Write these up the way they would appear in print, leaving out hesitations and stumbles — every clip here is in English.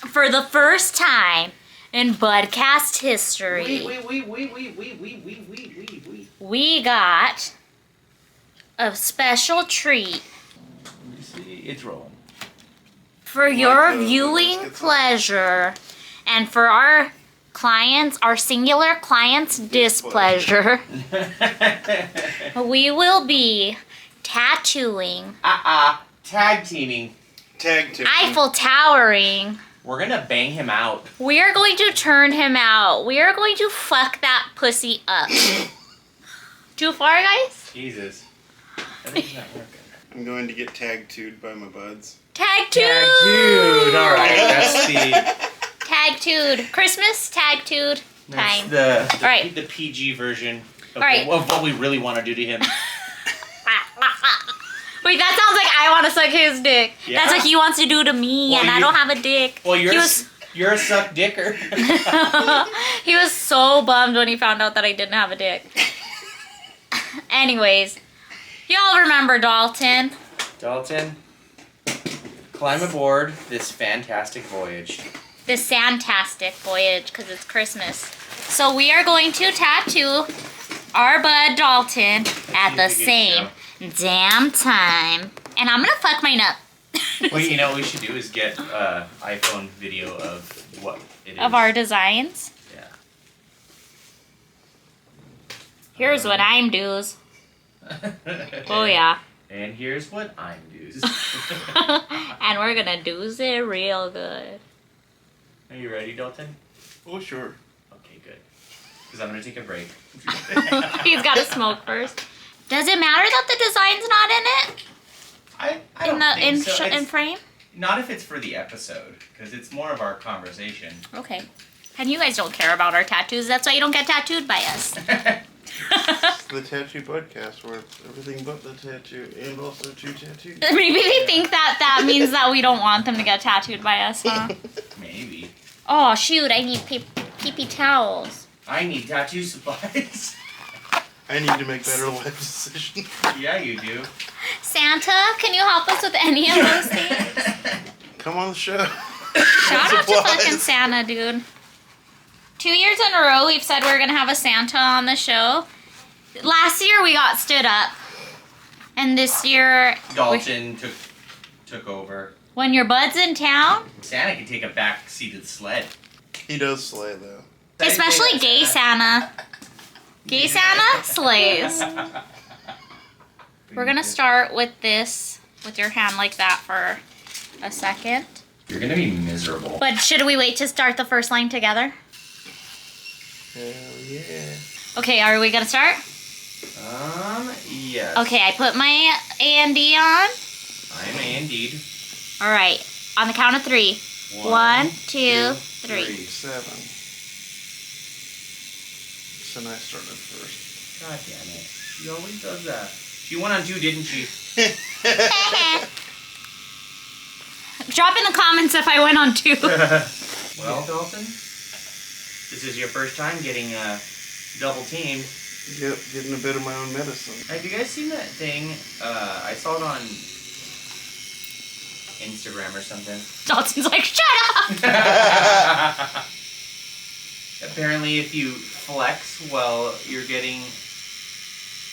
for the first time in Budcast history, we got a special treat. You see, it's rolling. For your viewing pleasure and for our clients, our singular clients' displeasure, we will be tattooing. Tag teaming. Tag team. Eiffel Towering. We're gonna bang him out. We are going to turn him out. We are going to fuck that pussy up. Too far, guys? Jesus. That thing's not working. I'm going to get tattooed by my buds. Tag-tooed! Tag-tooed. Alright, that's the... Tag-tooed. Christmas tag-tooed time. That's the Alright. the PG version of, Alright. of what we really want to do to him. Wait, that sounds like I want to suck his dick. Yeah. That's what he wants to do to me, Well, and I don't have a dick. Well, you're He a suck dicker. he was so bummed when he found out that I didn't have a dick. Anyways, y'all remember Dalton. Dalton, climb aboard this fantastic voyage. This fantastic voyage, because it's Christmas. So we are going to tattoo our Bud Dalton at the same damn time. And I'm going to fuck mine up. Well, you know what we should do is get iPhone video of what it is. Of our designs. Yeah. Here's what I'm do's. Oh yeah. And here's what I'm do's. And we're gonna do's it real good. Are you ready, Dalton? Oh, sure. Okay, good. Because I'm going to take a break. He's gotta smoke first. Does it matter that the design's not in it? I don't think so. In frame? Not if it's for the episode, because it's more of our conversation. Okay. And you guys don't care about our tattoos. That's why you don't get tattooed by us. The Tattoo Budcast, where it's everything but the tattoo and also two tattoos. Maybe they think that means that we don't want them to get tattooed by us, huh? Maybe. Oh, shoot. I need pee-pee towels. I need tattoo supplies. I need to make better life decisions. Yeah, you do. Santa, can you help us with any of those things? Come on the show. Shout out to fucking Santa, dude. 2 years in a row, we've said we're going to have a Santa on the show. Last year, we got stood up. And this year... Dalton took over. When your bud's in town... Santa can take a back seat of the sled. He does slay, though. Especially gay Santa. Gay Santa slays. We're going to start with this, with your hand like that for a second. You're going to be miserable. But should we wait to start the first line together? Hell yeah. Okay, are we going to start? Yes. Okay, I put my A&D on. I'm indeed. All right, on the count of 3. 1, 2, 3. 7. So I started first. God damn it. She always does that. She went on 2, didn't she? Drop in the comments if I went on 2. Well, Dalton, this is your first time getting double teamed. Yep, getting a bit of my own medicine. Have you guys seen that thing? I saw it on Instagram or something. Dalton's like, shut up! Apparently, if you flex while you're getting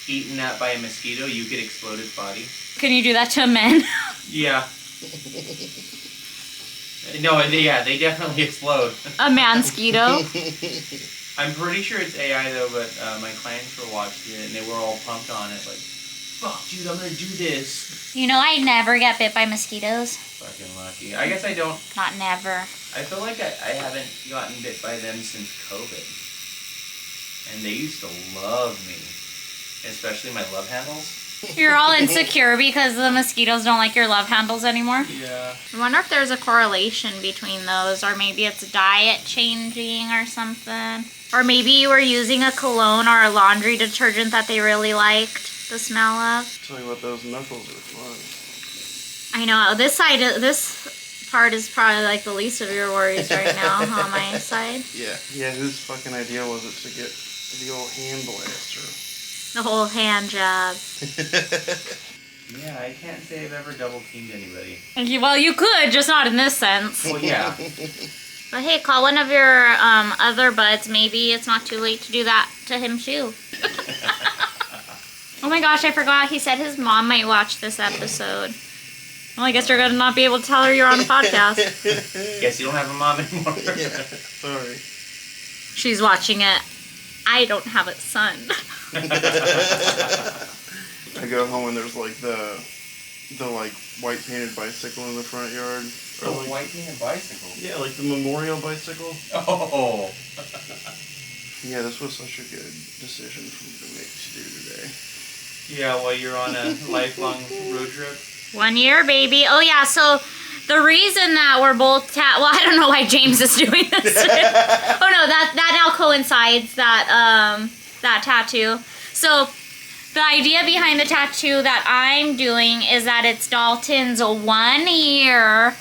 eaten up by a mosquito, you could explode its body. Can you do that to men? Yeah. No, they definitely explode. A mansquito? I'm pretty sure it's AI though, but my clients were watching it and they were all pumped on it, like, fuck, dude, I'm gonna do this. You know, I never get bit by mosquitoes. Fucking lucky. I guess I don't. Not never. I feel like I haven't gotten bit by them since COVID. And they used to love me. Especially my love handles. You're all insecure because the mosquitoes don't like your love handles anymore? Yeah. I wonder if there's a correlation between those, or maybe it's diet changing or something. Or maybe you were using a cologne or a laundry detergent that they really liked the smell of. Tell you what, those knuckles are fun. I know, this part is probably like the least of your worries right now on my side. Yeah. Yeah, whose fucking idea was it to get the old hand blaster? The whole hand job. Yeah, I can't say I've ever double teamed anybody. Well, you could, just not in this sense. Well, yeah. But hey, call one of your other buds. Maybe it's not too late to do that to him too. Oh my gosh, I forgot. He said his mom might watch this episode. Well, I guess you're gonna not be able to tell her you're on a podcast. Guess you don't have a mom anymore. Yeah, sorry. She's watching it. I don't have a son. I go home and there's like the like white painted bicycle in the front yard. Or like, white painted bicycle? Yeah, like the memorial bicycle. Oh. Yeah, this was such a good decision for me to make to do today. Yeah, while you're on a lifelong road trip. 1 year, baby. Oh yeah, so the reason that we're both well, I don't know why James is doing this. Oh no, that now coincides, that tattoo. So the idea behind the tattoo that I'm doing is that it's Dalton's 1 year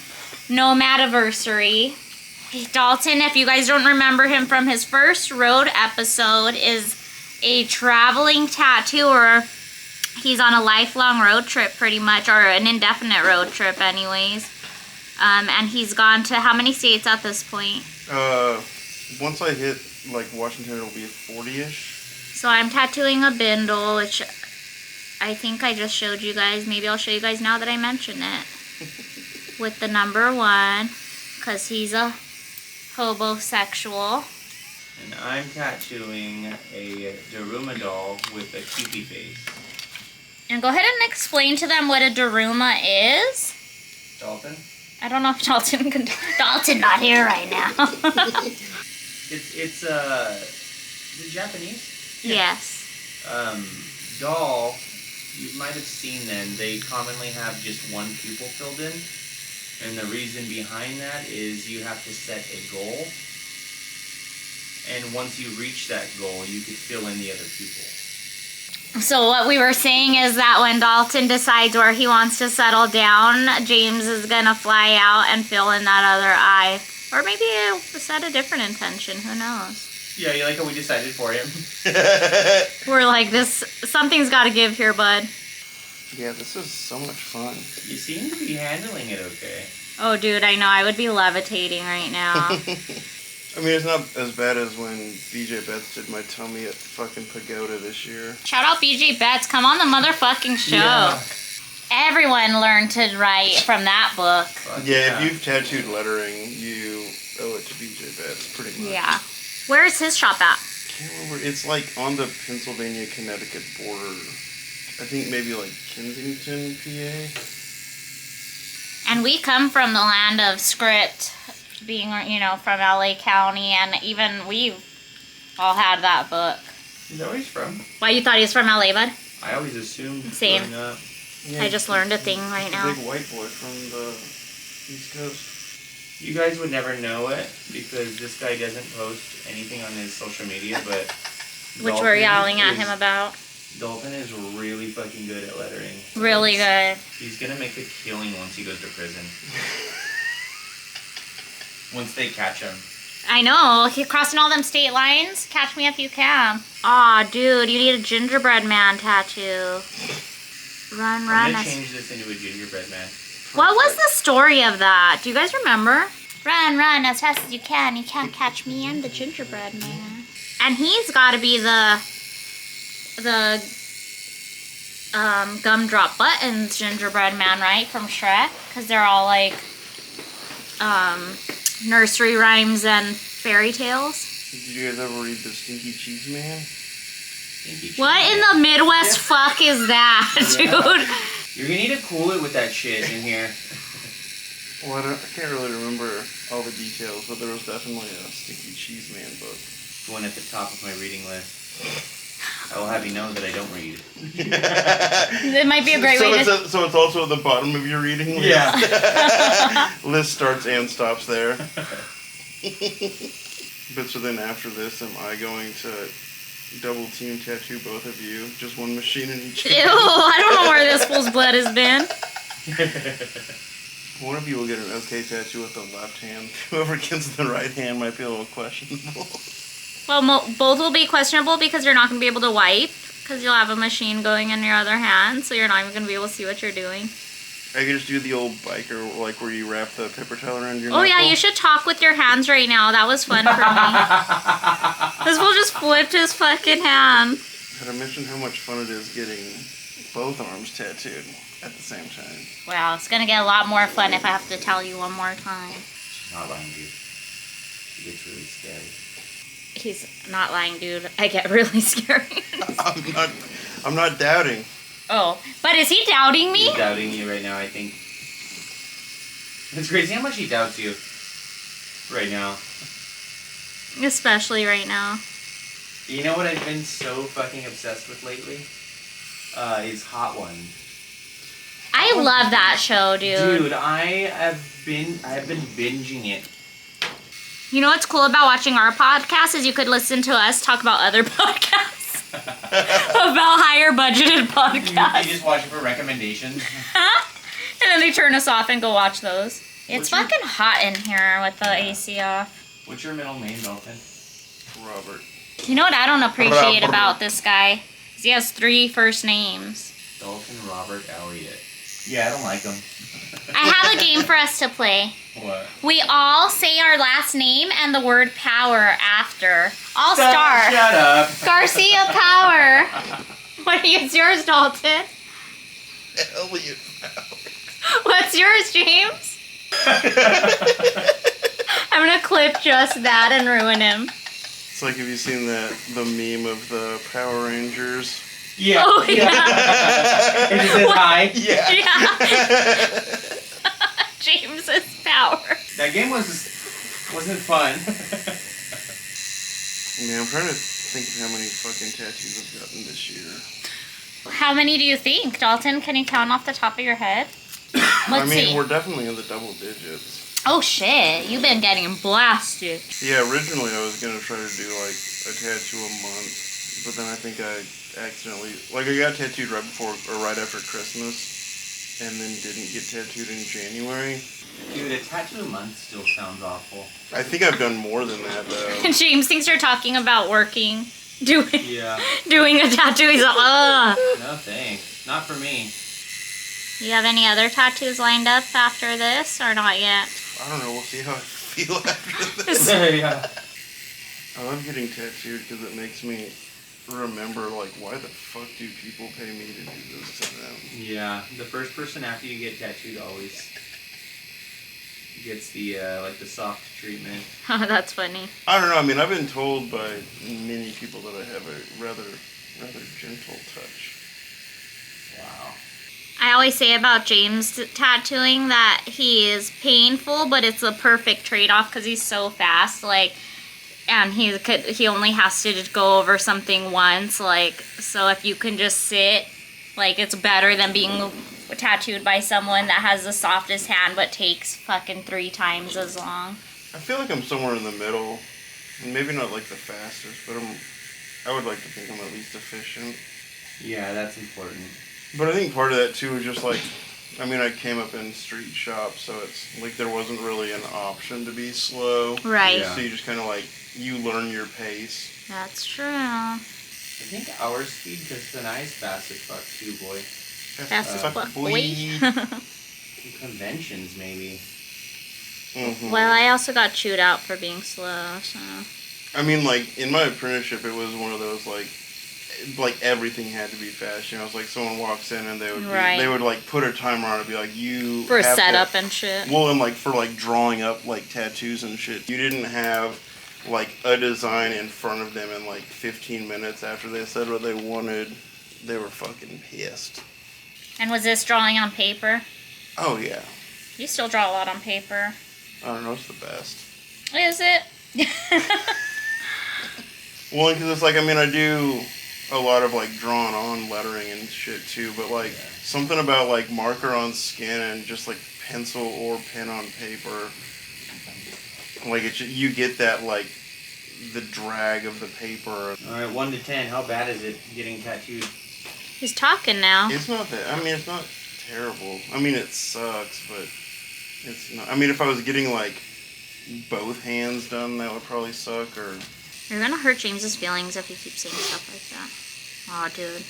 nomadiversary. Dalton, if you guys don't remember him from his first road episode, is a traveling tattooer. He's on a lifelong road trip pretty much, or an indefinite road trip anyways. And he's gone to how many states at this point? Once I hit like Washington, it'll be 40-ish. So I'm tattooing a bindle, which I think I just showed you guys. Maybe I'll show you guys now that I mention it. With the number 1, because he's a hobosexual. And I'm tattooing a Daruma doll with a Kiki face. And go ahead and explain to them what a Daruma is. Dalton? I don't know if Dalton can... Dalton not here right now. It's is it Japanese? Yes. Doll, you might have seen them. They commonly have just one pupil filled in. And the reason behind that is you have to set a goal. And once you reach that goal, you could fill in the other pupil. So what we were saying is that when Dalton decides where he wants to settle down, James is going to fly out and fill in that other eye. Or maybe he'll set a different intention. Who knows? Yeah, you like how we decided for him? We're like, something's got to give here, bud. Yeah, this is so much fun. You seem to be handling it okay. Oh, dude, I know. I would be levitating right now. I mean, it's not as bad as when BJ Betts did my tummy at fucking Pagoda this year. Shout out BJ Betts. Come on the motherfucking show. Yeah. Everyone learned to write from that book. Yeah, if you've tattooed lettering, you owe it to BJ Betts, pretty much. Yeah. Where is his shop at? Can't remember. It's like on the Pennsylvania-Connecticut border. I think maybe like Kensington, PA. And we come from the land of script, being, you know, from LA County, and even we all had that book. Is that where he's from? Why, you thought he was from LA, bud? I always assumed Same. growing up. Yeah, I just learned a thing right now. Big white boy from the East Coast. You guys would never know it because this guy doesn't post anything on his social media, but Which we're yelling at him about. Dalton is really fucking good at lettering. Really good. He's gonna make a killing once he goes to prison. Once they catch him. I know. He's crossing all them state lines. Catch me if you can. Aw, dude, you need a gingerbread man tattoo. Run, I'm run. gonna change this into a gingerbread man. What was the story of that? Do you guys remember? Run, run as fast as you can. You can't catch me. I'm the gingerbread man. And he's got to be the Gumdrop Buttons gingerbread man, right? From Shrek? Because they're all like nursery rhymes and fairy tales. Did you guys ever read The Stinky Cheese Man? What in the Midwest fuck is that, dude? You're gonna need to cool it with that shit in here. Well, I can't really remember all the details, but there was definitely a Stinky Cheese Man book. The one at the top of my reading list. I will have you know that I don't read. It might be a great way to... So it's also at the bottom of your reading list? Yeah. List starts and stops there. But so then after this, am I going to double team tattoo both of you? Just one machine in each Ew, hand? I don't know where this fool's blood has been. One of you will get an okay tattoo with the left hand. Whoever gets the right hand might be a little questionable. Well, both will be questionable because you're not going to be able to wipe. Because you'll have a machine going in your other hand, so you're not even going to be able to see what you're doing. I could just do the old biker, like where you wrap the paper towel around your Oh knuckle. yeah, you should talk with your hands right now. That was fun for me. This fool just flipped his fucking hand. Did I mention how much fun it is getting both arms tattooed at the same time? Wow, it's going to get a lot more fun if I have to tell you one more time. She's not lying, dude. It gets really scary. He's not lying, dude. I get really scary. I'm not doubting. Oh, but is he doubting me? He's doubting you right now, I think. It's crazy how much he doubts you right now. Especially right now. You know what I've been so fucking obsessed with lately? Is Hot One. I love that show, dude. Dude, I've been binging it. You know what's cool about watching our podcast is you could listen to us talk about other podcasts. About higher budgeted podcasts. You just watch it for recommendations. And then they turn us off and go watch those. It's fucking hot in here with the AC off. What's your middle name, Dalton? Robert. You know what I don't appreciate about this guy? Is he has 3 first names. Dalton Robert Elliott. Yeah, I don't like him. I have a game for us to play. What? We all say our last name and the word power after. All star. Shut up. Garcia Power. What is yours, Dalton? Elliott. What's yours, James? I'm gonna clip just that and ruin him. It's like, have you seen the meme of the Power Rangers? Yeah. Oh, yeah. It says hi. Yeah. Yeah. James's power. That game wasn't fun. Man, I'm trying to think of how many fucking tattoos I've gotten this year. How many do you think, Dalton? Can you count off the top of your head? Let's see. We're definitely in the double digits. Oh shit, you've been getting blasted. Yeah, originally I was gonna try to do like a tattoo a month, but then I think I accidentally, I got tattooed right before or right after Christmas, and then didn't get tattooed in January. Dude, a tattoo a month still sounds awful. I think I've done more than that though. James thinks you're talking about working, doing a tattoo. He's like, ugh. No thanks. Not for me. You have any other tattoos lined up after this, or not yet? I don't know, we'll see how I feel after this. Yeah. I love getting tattooed because it makes me remember, like, why the fuck do people pay me to do this to them? Yeah, the first person after you get tattooed always gets the, like, the soft treatment. Oh, that's funny. I don't know, I mean, I've been told by many people that I have a rather gentle touch. Wow. I always say about James tattooing that he is painful, but it's a perfect trade-off because he's so fast, like, and he only has to just go over something once, like, so if you can just sit, like, it's better than being tattooed by someone that has the softest hand but takes fucking 3 times as long. I feel like I'm somewhere in the middle, and maybe not like the fastest, but I would like to think I'm at least efficient. Yeah, that's important. But I think part of that too is just like, I mean, I came up in street shop, so it's like there wasn't really an option to be slow. Right. Yeah. So you just kind of like, you learn your pace. That's true. I think our speed just the nice fast as fuck too, boy. Fast as fuck, boy. Conventions, maybe. Mm-hmm. Well, I also got chewed out for being slow, so. I mean, like, in my apprenticeship, it was one of those, like everything had to be fast. You know, it's like someone walks in and they would they would like put a timer on it and be like, you for have setup and shit. Well, and like for like drawing up like tattoos and shit, you didn't have like a design in front of them in like 15 minutes after they said what they wanted. They were fucking pissed. And was this drawing on paper? Oh yeah. You still draw a lot on paper. I don't know, it's the best. Is it? Well, because it's like, I mean, I do a lot of like drawn on lettering and shit too, but like something about like marker on skin and just like pencil or pen on paper, like you get that like the drag of the paper. Alright, 1 to 10, how bad is it getting tattooed? He's talking now. It's not that, I mean, it's not terrible. I mean, it sucks, but it's not, I mean, if I was getting like both hands done, that would probably suck. Or You're gonna hurt James's feelings if you keep saying stuff like that. Aw, dude.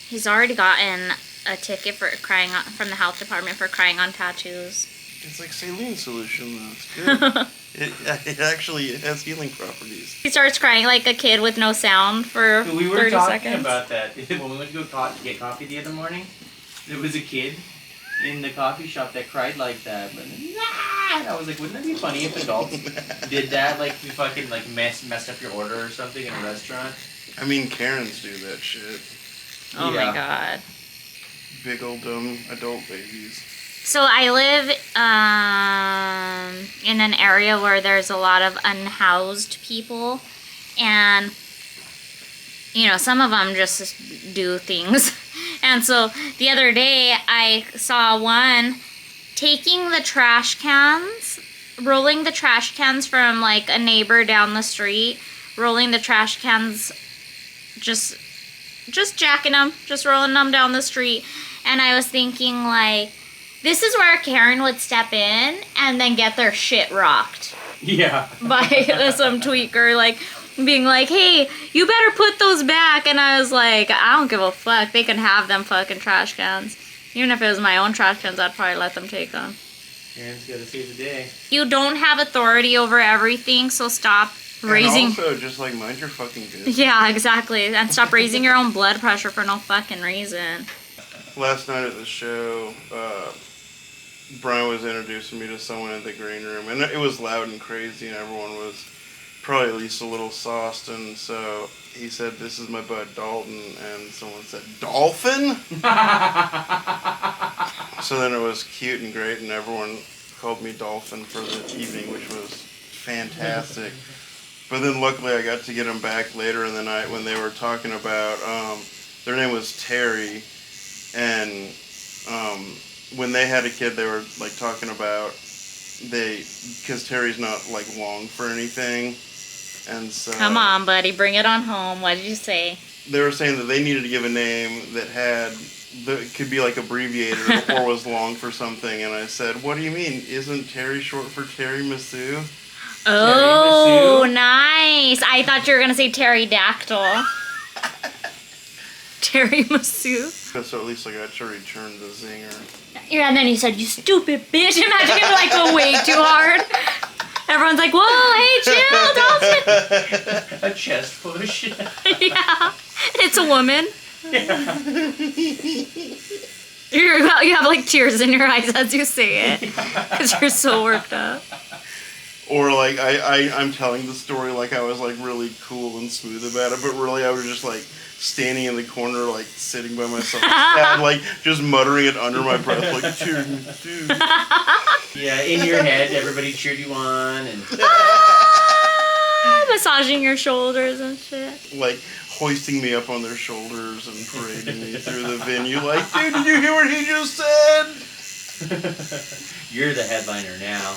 He's already gotten a ticket for crying on, from the health department for crying on tattoos. It's like saline solution, though. It's good. it actually has healing properties. He starts crying like a kid with no sound for 30 seconds. We were talking about that when we went to go get coffee the other morning. There was a kid in the coffee shop that cried like that. But, and I was like, wouldn't that be funny if adults did that? Like, you fucking like messed up your order or something in a restaurant. I mean, Karens do that shit. Oh my god. Big old dumb adult babies. So I live in an area where there's a lot of unhoused people, and you know, some of them just do things. And so the other day I saw one taking the trash cans, rolling the trash cans from like a neighbor down the street, rolling the trash cans, just jacking them, just rolling them down the street. And I was thinking, like, this is where Karen would step in and then get their shit rocked. Yeah. By some tweaker, like, being like, hey, you better put those back. And I was like, I don't give a fuck. They can have them fucking trash cans. Even if it was my own trash cans, I'd probably let them take them. Karen's gotta save the day. You don't have authority over everything, so stop raising... And also, just, like, mind your fucking business. Yeah, exactly. And stop raising your own blood pressure for no fucking reason. Last night at the show, Brian was introducing me to someone in the green room, and it was loud and crazy, and everyone was probably at least a little sauced, and so he said, "This is my bud Dalton," and someone said, "Dolphin?" So then it was cute and great, and everyone called me Dolphin for the evening, which was fantastic. But then luckily I got to get them back later in the night when they were talking about, their name was Terry, and when they had a kid, they were like talking about because Terry's not like long for anything, and so come on, buddy, bring it on home. What did you say? They were saying that they needed to give a name that could be like abbreviated or was long for something, and I said, "What do you mean? Isn't Terry short for Terry Massou?" Oh, nice! I thought you were gonna say pterodactyl. Terry Massou. So at least I got to return the zinger. Yeah, and then he said, "You stupid bitch." Imagine him like go way too hard. Everyone's like, "Whoa, hey, chill, Dalton." A chest push. Yeah, it's a woman. Yeah. You have like tears in your eyes as you say it because you're so worked up. Or like I'm telling the story like I was like really cool and smooth about it, but really I was just like standing in the corner, like sitting by myself, and like just muttering it under my breath, like cheer me, dude. Yeah, in your head, everybody cheered you on and massaging your shoulders and shit. Like hoisting me up on their shoulders and parading me through the venue, like, dude, did you hear what he just said? You're the headliner now.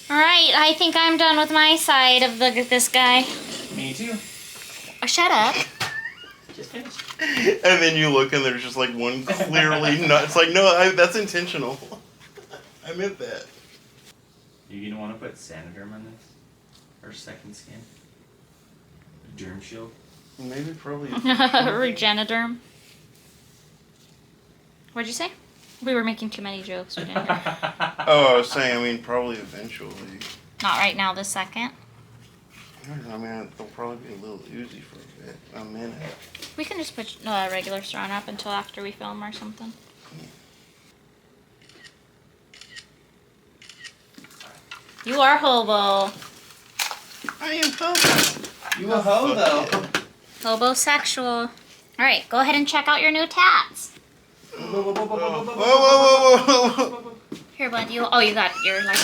All right, I think I'm done with my side of this guy. Me too. Oh, shut up. Just finished. And then you look and there's just like one clearly not. It's like, no, that's intentional. I meant that. You don't want to put Sanoderm on this? Or second skin? Derm shield? Maybe probably. Regeniderm. What'd you say? We were making too many jokes. We didn't hear. Oh, I was saying, I mean, probably eventually. Not right now, this second. I mean, they'll probably be a little oozy for a minute. We can just put regular Saran wrap until after we film or something. You are hobo. I am hobo. You a hoe though. Hobosexual. Alright, go ahead and check out your new tats. Whoa, whoa, whoa. Here, bud, you got your like...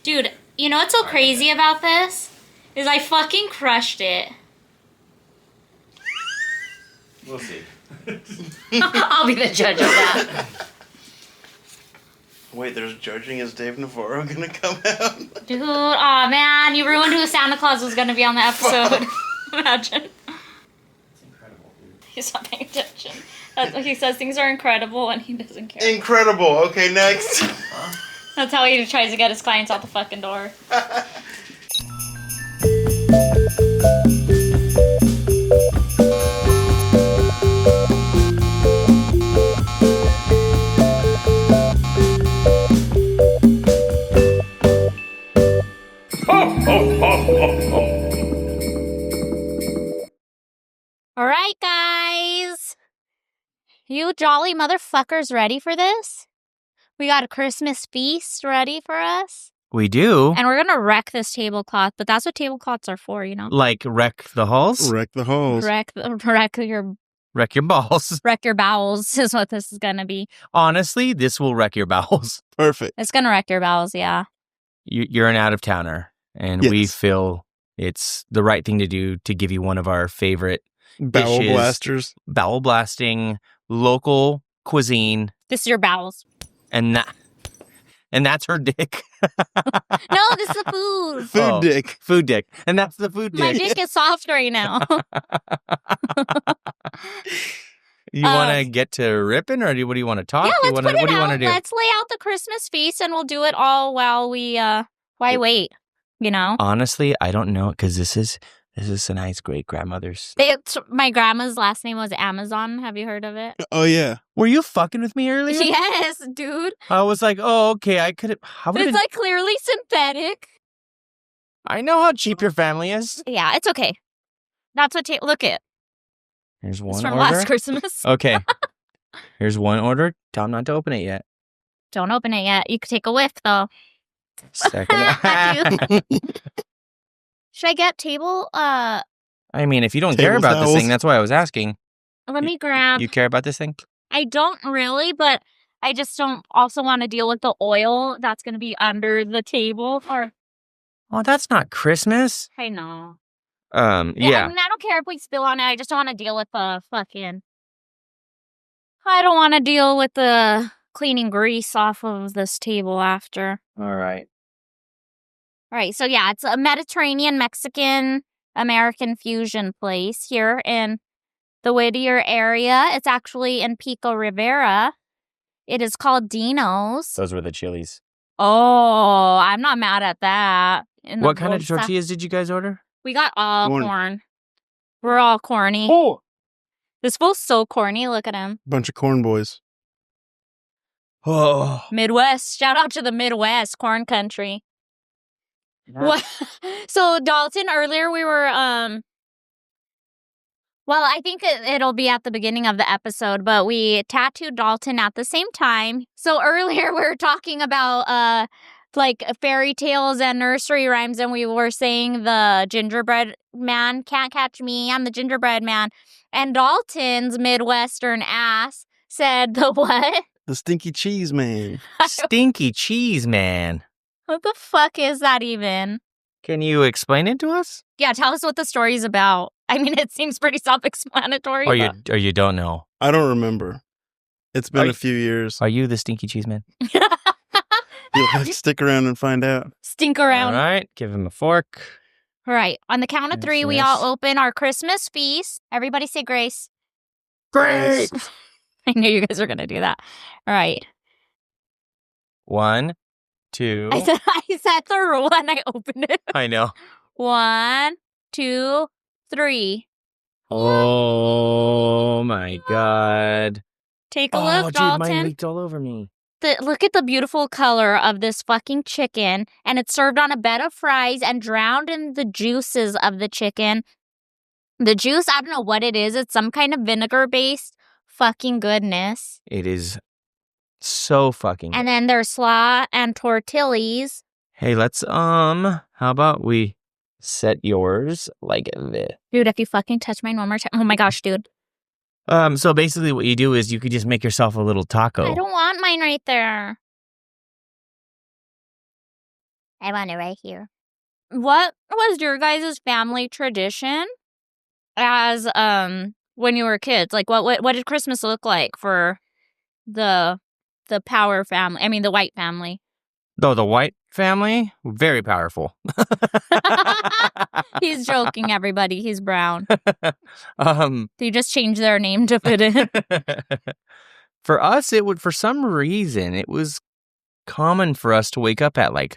Dude, you know what's so crazy about this? Is I fucking crushed it. We'll see. I'll be the judge of that. Wait, there's judging. Is Dave Navarro gonna come out? Dude, aw man, you ruined who Santa Claus was gonna be on the episode. Imagine. It's incredible, dude. He's not paying attention. He says things are incredible and he doesn't care. Incredible. Okay, next. That's how he tries to get his clients out the fucking door. jolly motherfuckers ready for this? We got a Christmas feast ready for us. We do. And we're going to wreck this tablecloth, but that's what tablecloths are for, you know? Like wreck the halls? Wreck the halls. Wreck your Wreck your balls. wreck your bowels is what this is going to be. Honestly, this will wreck your bowels. Perfect. It's going to wreck your bowels, yeah. You're an out-of-towner, and we Yes. feel it's the right thing to do to give you one of our favorite Bowel dishes. blasters. Bowel blasting, local cuisine, This is your bowels. and that's her dick. No, this is the food. Food Oh. dick. Food dick. And that's the food My dick. dick is soft right now. You want to get to ripping, or what do you want to talk? Yeah, let's put it What do you want to out. do? Let's lay out the Christmas feast, and we'll do it all while we wait. You know, Honestly, I don't know, because this is Sinai's great grandmother's. my grandma's last name was Amazon. Have you heard of it? Oh, yeah. Were you fucking with me earlier? Yes, dude. I was like, oh, okay, I could have. It's like clearly synthetic. I know how cheap your family is. Yeah, it's okay. That's what. Look at. Here's It's one from order. last Christmas. Okay. Here's one order. Tell him not to open it yet. Don't open it yet. You could take a whiff though. Second. Should I get table? I mean, if you don't care Table about this towels. thing, that's why I was asking. Let me grab. You care about this thing? I don't really, but I just don't also want to deal with the oil that's going to be under the table. Or Oh, that's not Christmas. I know. Yeah. I mean, I don't care if we spill on it. I just don't want to deal with the fucking. I don't want to deal with the cleaning grease off of this table after. All right. All right, so yeah, it's a Mediterranean, Mexican, American fusion place here in the Whittier area. It's actually in Pico Rivera. It is called Dino's. Those were the chilies. Oh, I'm not mad at that. In the What kind of bolsa. tortillas did you guys order? We got all Corn. corn. We're all corny. Oh. This fool's so corny. Look at him. Bunch of corn boys. Oh. Midwest. Shout out to the Midwest, corn country. What? So Dalton, earlier we were well, I think it'll be at the beginning of the episode, but we tattooed Dalton at the same time. So earlier we were talking about like fairy tales and nursery rhymes, and we were saying the gingerbread man can't catch me, I'm the gingerbread man. And Dalton's Midwestern ass said the what? The stinky cheese man. Stinky cheese man. What the fuck is that even? Can you explain it to us? Yeah, tell us what the story's about. I mean, it seems pretty self-explanatory. Or you don't know? I don't remember. It's been Are a few years. Are you the stinky cheese man? You'll have to stick around and find out. Stink around. All right. Give him a fork. All right. On the count of Yes, three, we yes. all open our Christmas feast. Everybody say grace. Great. I knew you guys were going to do that. All right. 1, 2. I said the rule and I opened it. I know. 1, 2, 3. Oh my God. Take a Oh, look, dude, mine Dalton. leaked all over me. Look at the beautiful color of this fucking chicken. And it's served on a bed of fries and drowned in the juices of the chicken. The juice, I don't know what it is. It's some kind of vinegar-based fucking goodness. It is so fucking. And then there's slaw and tortillas. Hey, let's how about we set yours like this? Dude, if you fucking touch mine one more time. Oh my gosh, dude. So basically what you do is you could just make yourself a little taco. I don't want mine right there. I want it right here. What was your guys' family tradition as when you were kids? Like what did Christmas look like for the Power family? I mean the White family. Though the White family, very powerful. He's joking, everybody. He's brown. um They just changed their name to fit in. For us, for some reason, it was common for us to wake up at like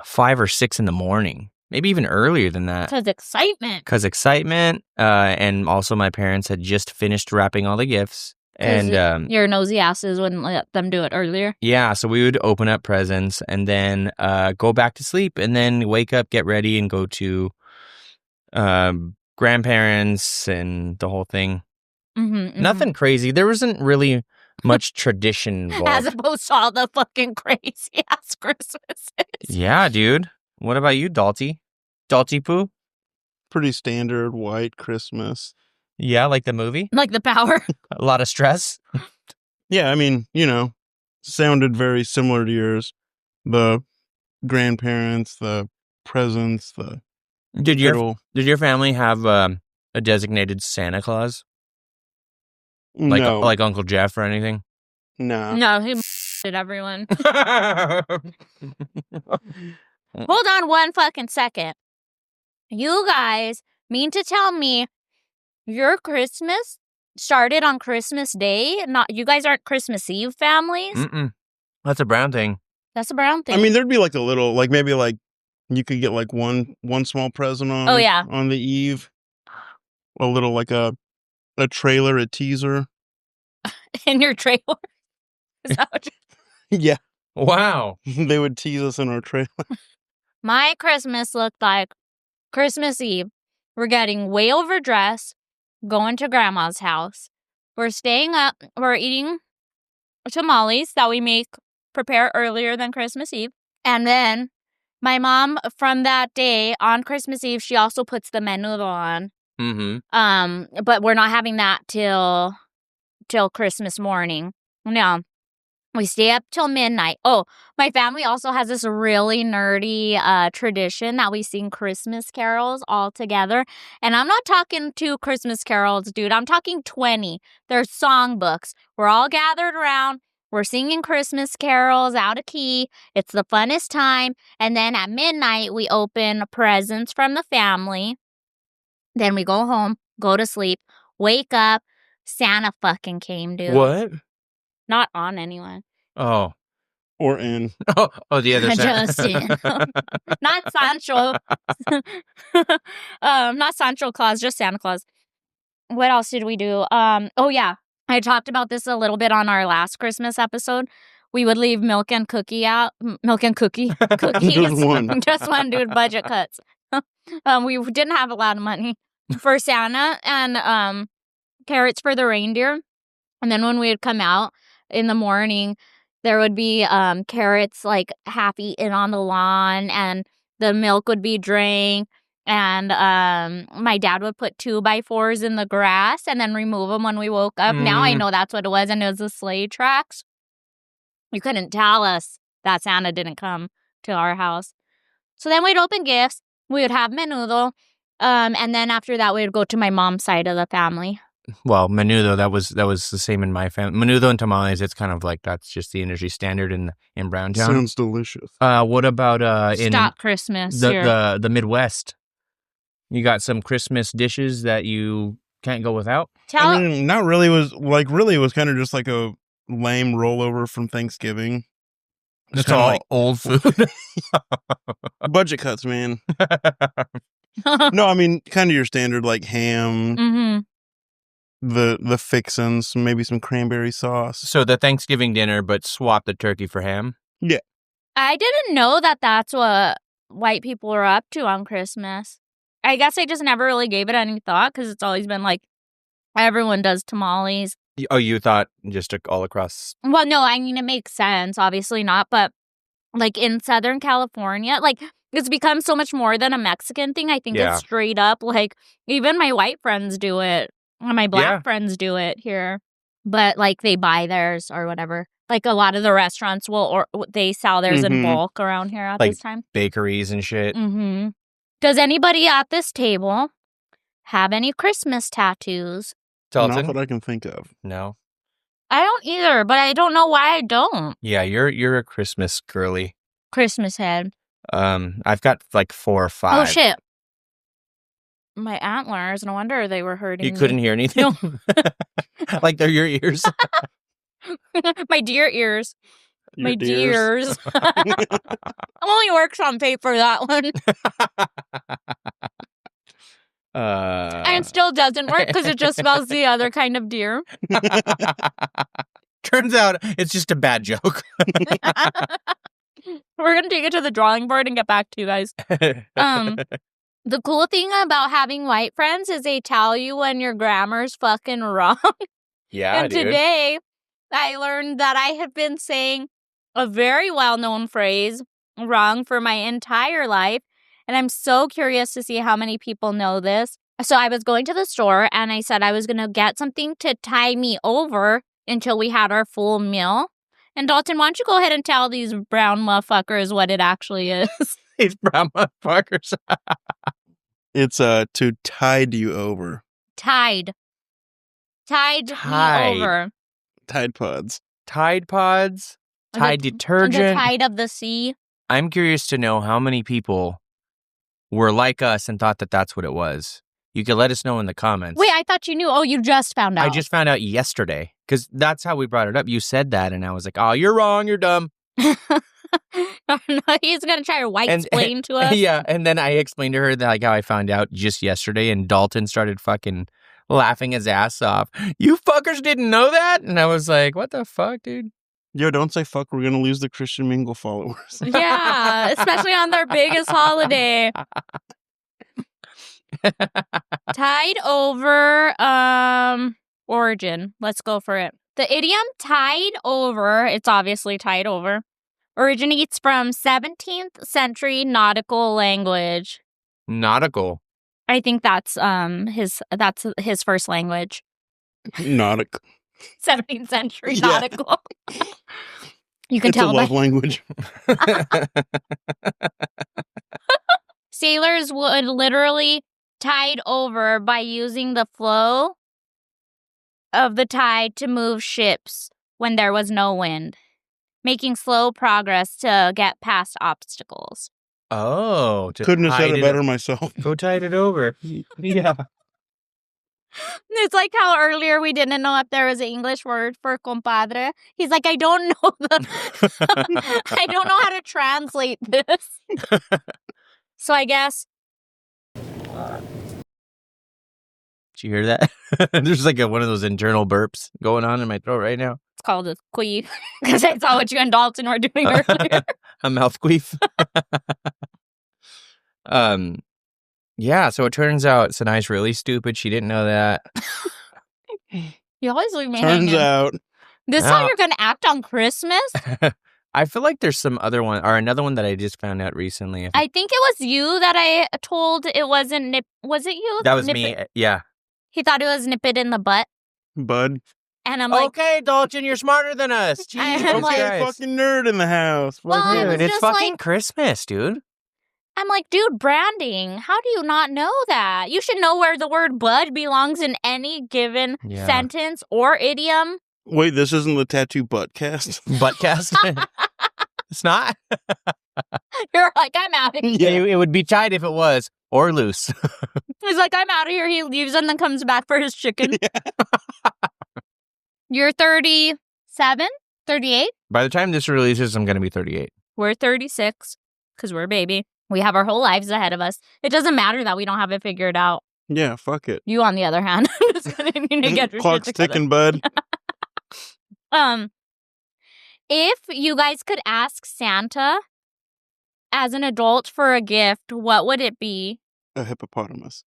5 or 6 in the morning, maybe even earlier than that. Because excitement. Because excitement, and also my parents had just finished wrapping all the gifts. And Your nosy asses wouldn't let them do it earlier. yeah, so we would open up presents and then go back to sleep and then wake up, get ready, and go to grandparents and the whole thing. Nothing crazy. There wasn't really much tradition involved. As opposed to all the fucking crazy ass Christmases. Yeah, dude. What about you, Dalty? Dalty Poo? Pretty standard white Christmas. Yeah, like the movie? Like The Power. A lot of stress? Yeah, I mean, sounded very similar to yours. The grandparents, the presents, the Did your family have a designated Santa Claus? no, Like Uncle Jeff or anything? no. No, he did everyone. Hold on one fucking second. You guys mean to tell me your Christmas started on Christmas Day? Not you guys aren't Christmas Eve families? Mm-mm. That's a Brown thing. That's a Brown thing. I mean, there'd be like a little, like maybe like you could get like one small present on. Oh, yeah. On the eve, a little like a trailer, a teaser. in your trailer. Is that what Yeah, Wow. they would tease us in our trailer. My Christmas looked like Christmas Eve. We're getting way overdressed, going to grandma's house. We're staying up. We're eating tamales that we prepare earlier than Christmas Eve. And then my mom, from that day on Christmas Eve, she also puts the menudo on. Mm-hmm. But we're not having that till Christmas morning. No. We stay up till midnight. Oh, my family also has this really nerdy tradition that we sing Christmas carols all together. And I'm not talking 2 Christmas carols, dude. I'm talking 20. They're songbooks. We're all gathered around. We're singing Christmas carols out of key. It's the funnest time. And then at midnight, we open presents from the family. Then we go home, go to sleep, wake up. Santa fucking came, dude. What? Not on anyone. Oh. Or in. Oh, the other side. Just in. Not Sancho. Not Sancho Claus, just Santa Claus. What else did we do? Oh yeah. I talked about this a little bit on our last Christmas episode. We would leave milk and cookie out. Milk and cookies. Just one. Just one, dude. Budget cuts. We didn't have a lot of money for Santa and carrots for the reindeer. And then when we would come out in the morning, there would be carrots like half eaten on the lawn, and the milk would be drank. And my dad would put 2x4s in the grass and then remove them when we woke up. Now I know that's what it was, and it was the sleigh tracks. You couldn't tell us that Santa didn't come to our house. So then we'd open gifts. We would have menudo. And then after that, we would go to my mom's side of the family. Well, menudo, that was the same in my family. Menudo and tamales, it's kind of like that's just the industry standard in Browntown. Sounds delicious. What about in Stop Christmas the Midwest? You got some Christmas dishes that you can't go without? I mean, not really. It was kind of just like a lame rollover from Thanksgiving. It's all like old food. Budget cuts, man. No, I mean, kind of your standard like ham. Mm-hmm. The fixins, maybe some cranberry sauce. So the Thanksgiving dinner, but swap the turkey for ham? Yeah. I didn't know that that's what white people are up to on Christmas. I guess I just never really gave it any thought because it's always been like everyone does tamales. Oh, you thought just all across? Well, no, I mean, it makes sense. Obviously not. But like in Southern California, like it's become so much more than a Mexican thing. I think it's straight up like even my white friends do it. My black friends do it here, but like they buy theirs or whatever. Like a lot of the restaurants they sell theirs in bulk around here at this time. Bakeries and shit. Mm-hmm. Does anybody at this table have any Christmas tattoos? Dalton? Not that I can think of. No. I don't either, but I don't know why I don't. Yeah, you're a Christmas girly. Christmas head. I've got like 4 or 5. Oh shit. My antlers, no wonder they were hurting. You couldn't hear anything? No. Like they're your ears? My deer ears. Your My deers. deers. Only works on paper, that one. And still doesn't work because it just spells the other kind of deer. Turns out it's just a bad joke. We're going to take it to the drawing board and get back to you guys. The cool thing about having white friends is they tell you when your grammar's fucking wrong. Yeah, And dude. today, I learned that I have been saying a very well-known phrase wrong for my entire life. And I'm so curious to see how many people know this. So I was going to the store and I said I was going to get something to tie me over until we had our full meal. And Dalton, why don't you go ahead and tell these brown motherfuckers what it actually is? These brown motherfuckers. It's to tide you over. Tied Tide. me over. Tide Pods. Tide Pods. Tide The detergent. tide of the sea. I'm curious to know how many people were like us and thought that that's what it was. You could let us know in the comments. Wait, I thought you knew. Oh, you just found out. I just found out yesterday because that's how we brought it up. You said that, and I was like, "Oh, you're wrong. You're dumb." No, he's gonna try to white explain to us. Yeah, and then I explained to her that, like, how I found out just yesterday, and Dalton started fucking laughing his ass off. You fuckers didn't know that? And I was like, "What the fuck, dude?" Yo, don't say fuck. We're gonna lose the Christian Mingle followers. Yeah, especially on their biggest holiday. Tide over origin. Let's go for it. The idiom tide over, it's obviously tide over, originates from 17th century nautical language. Nautical. I think that's his first language. Nautic. 17th century Yeah. nautical. You can It's a tell love by language. sailors would literally tide over by using the flow of the tide to move ships when there was no wind, making slow progress to get past obstacles. Oh, to Couldn't have said tide it better o- myself. Go tide it over. Yeah. It's like how earlier we didn't know if there was an English word for compadre. He's like, I don't know I don't know how to translate this. So I guess Did you hear that? There's like one of those internal burps going on in my throat right now. it's called a queef because I saw what you and Dalton were doing earlier. A mouth queef. Yeah, so it turns out Sanai's really stupid. She didn't know that. You always leave me Turns hanging. out. This is how you're going to act on Christmas? I feel like there's some other one or another one that I just found out recently. I think it was you that I told it wasn't nip. Was it you? That was Nip me. it- Yeah. He thought it was nip it in the butt. Bud. And I'm like, Okay, Dalton, you're smarter than us. I'm Jesus like- Okay, Christ. fucking nerd in the house. Well, I Fuck was Dude, yeah. it's just fucking like- Christmas, dude. I'm like, dude, branding. How do you not know that? You should know where the word bud belongs in any given Yeah. sentence or idiom. Wait, this isn't the Tattoo Budcast? Buttcast. It's not. You're like, I'm out of here. It would be tight if it was, or loose. He's like, I'm out of here. He leaves and then comes back for his chicken. You're 37? 38? By the time this releases, I'm going to be 38. We're 36 because we're a baby. We have our whole lives ahead of us. It doesn't matter that we don't have it figured out. Yeah, fuck it. You, on the other hand, just gonna need to get your Clock's shit together. ticking, bud. If you guys could ask Santa as an adult for a gift, what would it be? A hippopotamus.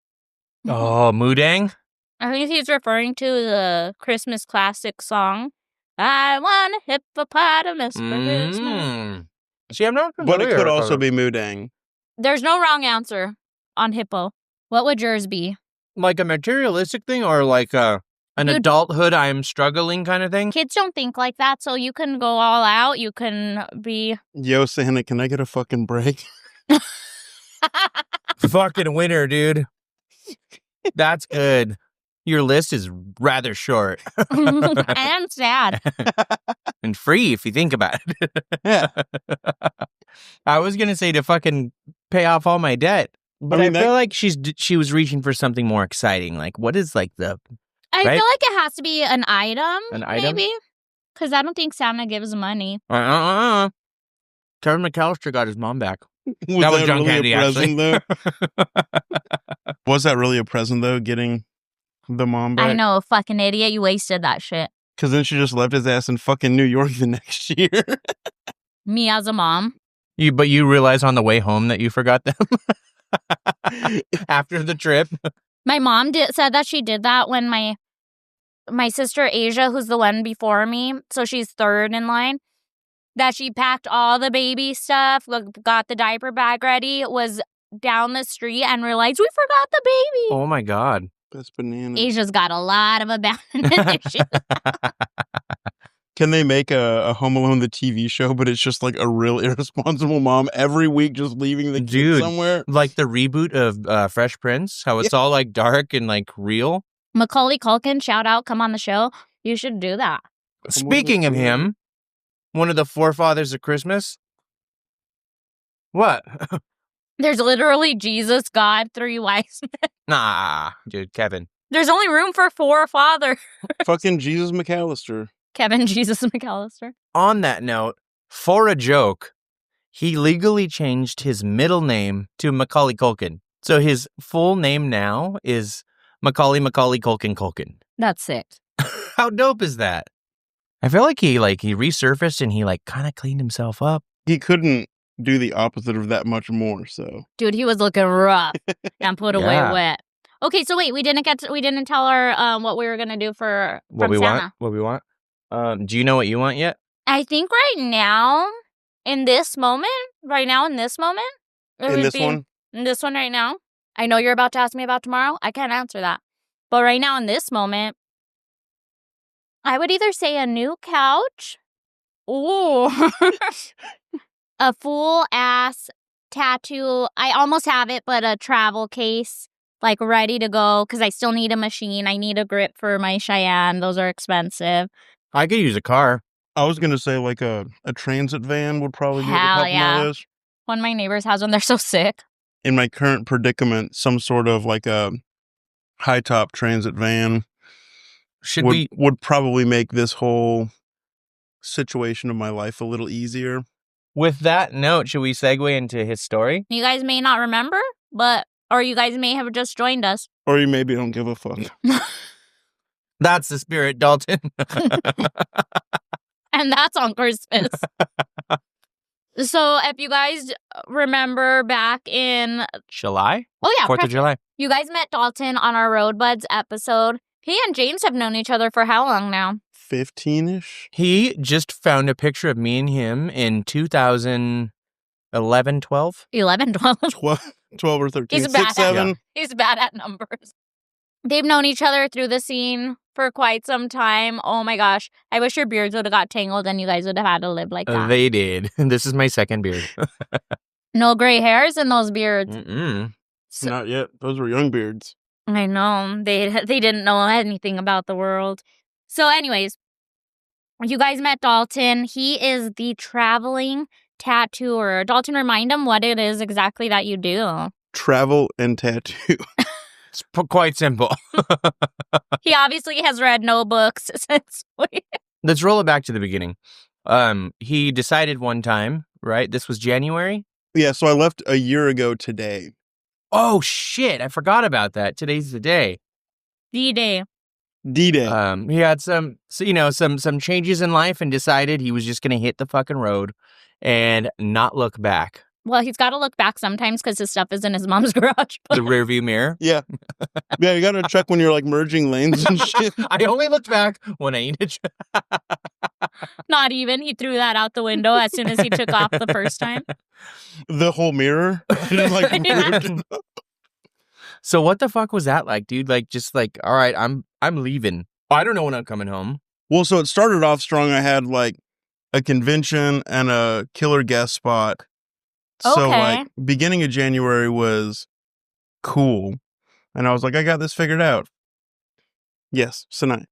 Oh, Moodang? I think he's referring to the Christmas classic song. I want a hippopotamus for Christmas. Mm. See, I'm not But it familiar. could also be Moodang. There's no wrong answer on hippo. What would yours be? like a materialistic thing or like an Dude. adulthood I'm struggling kind of thing. Kids don't think like that, so you can go all out. You can be... Yo, Santa, can I get a fucking break? Fucking winner, dude. That's good. Your list is rather short and sad. and free if you think about it. Yeah. I was gonna say to fucking pay off all my debt, but I, mean, feel like she was reaching for something more exciting. Like, what is like the I Right? feel like it has to be an item. An item? Maybe. Because I don't think Santa gives money. Kevin McAllister got his mom back. Was That was that John really Candy, a present, though? Was that really a present, though, getting the mom back? I know, fucking idiot. You wasted that shit. Because then she just left his ass in fucking New York the next year. Me as a mom. But you realize on the way home that you forgot them. After the trip. My mom said that she did that when my sister Asia, who's the one before me, so she's third in line, that she packed all the baby stuff, got the diaper bag ready, was down the street and realized we forgot the baby. Oh my God. That's bananas. Asia's got a lot of abandonment issues. Can they make a Home Alone the TV show, but it's just like a real irresponsible mom every week just leaving the kid somewhere? Like the reboot of Fresh Prince, how it's all like dark and like real. Macaulay Culkin, shout out, come on the show. You should do that. Speaking of him, one of the forefathers of Christmas. What? There's literally Jesus, God, 3 wise men. Nah, dude, Kevin. There's only room for 4 fathers. Fucking Jesus McAllister. Kevin Jesus McAllister. On that note, for a joke, he legally changed his middle name to Macaulay Culkin. So his full name now is Macaulay Culkin. That's sick. How dope is that? I feel like he resurfaced and he kind of cleaned himself up. He couldn't do the opposite of that much more, so. Dude, he was looking rough and put away wet. Okay, so wait, we didn't tell our what we were gonna do for what we Santa. want. What we want. Do you know what you want yet? I think right now, in this moment, in this one right now. I know you're about to ask me about tomorrow. I can't answer that, but right now in this moment, I would either say a new couch, or a full ass tattoo. I almost have it, but a travel case. Ready to go, because I still need a machine. I need a grip for my Cheyenne. Those are expensive. I could use a car. I was going to say a transit van would probably be Hell at the top of my list. One of my neighbors has one. They're so sick. In my current predicament, some sort of a high-top transit van would probably make this whole situation of my life a little easier. With that note, should we segue into his story? You guys may not remember, or you guys may have just joined us. Or you maybe don't give a fuck. That's the spirit, Dalton. And that's on Christmas. So if you guys remember back in July? Oh yeah, 4th of July. You guys met Dalton on our Road Buds episode. He and James have known each other for how long now? 15-ish? He just found a picture of me and him in 2011, 12? 11, 12. 12 or 13. He's 6, 7. He's bad at numbers. They've known each other through the scene for quite some time. Oh my gosh. I wish your beards would have got tangled and you guys would have had to live like that. They did. This is my second beard. No gray hairs in those beards. So, not yet. Those were young beards. I know. They didn't know anything about the world. So anyways, you guys met Dalton. He is the traveling tattooer. Dalton, remind him what it is exactly that you do. Travel and tattoo. It's quite simple. He obviously has read no books since Let's roll it back to the beginning. He decided one time, right? This was January? Yeah, so I left a year ago today. Oh, shit. I forgot about that. Today's the day. D-Day. D-Day. He had some changes in life and decided he was just going to hit the fucking road and not look back. Well, he's got to look back sometimes because his stuff is in his mom's garage. The rearview mirror? Yeah. Yeah, you got to check when you're merging lanes and shit. I only looked back when I needed to. Not even. He threw that out the window as soon as he took off the first time. The whole mirror? So what the fuck was that like, dude? All right, I'm leaving. I don't know when I'm coming home. Well, so it started off strong. I had a convention and a killer guest spot. Okay. So beginning of January was cool. And I was like, I got this figured out. Yes, tonight.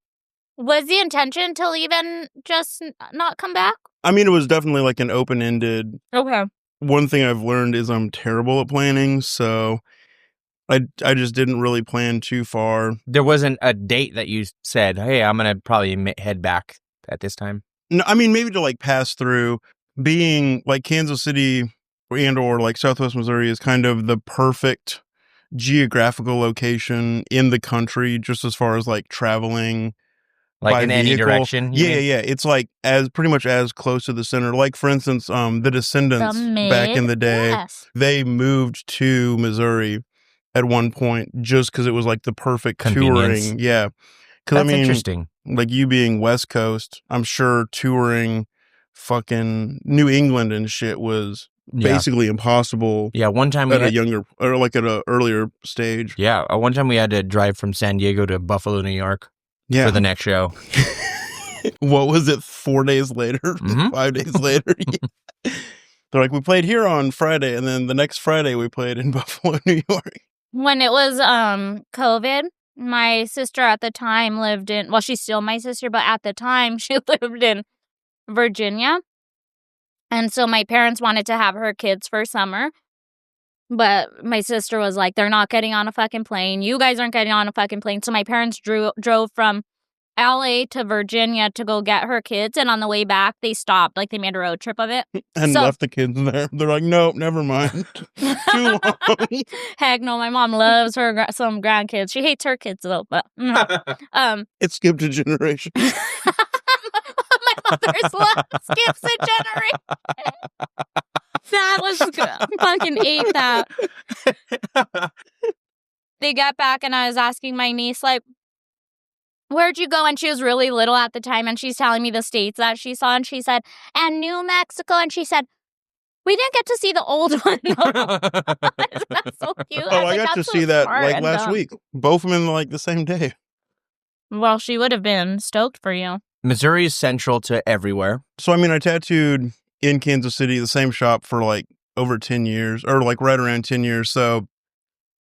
Was the intention to leave and just not come back? I mean, it was definitely an open-ended. Okay. One thing I've learned is I'm terrible at planning, so I just didn't really plan too far. There wasn't a date that you said, hey, I'm going to probably head back at this time? No, I mean, maybe to pass through. Being Kansas City and or Southwest Missouri is kind of the perfect geographical location in the country, just as far as traveling. Like in any direction? Yeah. It's like pretty much as close to the center. Like, for instance, the Descendants back in the day, they moved to Missouri at one point just because it was like the perfect touring. Yeah. Because, I mean, interesting. Like you being West Coast, I'm sure touring fucking New England and shit was basically impossible. Yeah, one time at an earlier stage. Yeah, one time we had to drive from San Diego to Buffalo, New York for the next show. What was it, 4 days later? 5 days later? They're like, we played here on Friday, and then the next Friday we played in Buffalo, New York. When it was COVID, my sister at the time lived in, well, she's still my sister, but at the time she lived in Virginia. And so my parents wanted to have her kids for summer. But my sister was like, they're not getting on a fucking plane. You guys aren't getting on a fucking plane. So my parents drove from LA to Virginia to go get her kids. And on the way back, they stopped. Like, they made a road trip of it. And left the kids there. They're like, nope, never mind. Too long. Heck no, my mom loves her some grandkids. She hates her kids, though. But it skipped a generation. My mother's love skips a generation. That was good. I fucking ate that. They got back and I was asking my niece, like, where'd you go? And she was really little at the time, and she's telling me the states that she saw, and she said, and New Mexico, and she said, we didn't get to see the old one. That's so cute. I got to see that like last week. Both of them in like the same day. Well, she would have been stoked for you. Missouri is central to everywhere. So, I mean, I tattooed in Kansas City, the same shop for like over 10 years, or like right around 10 years. So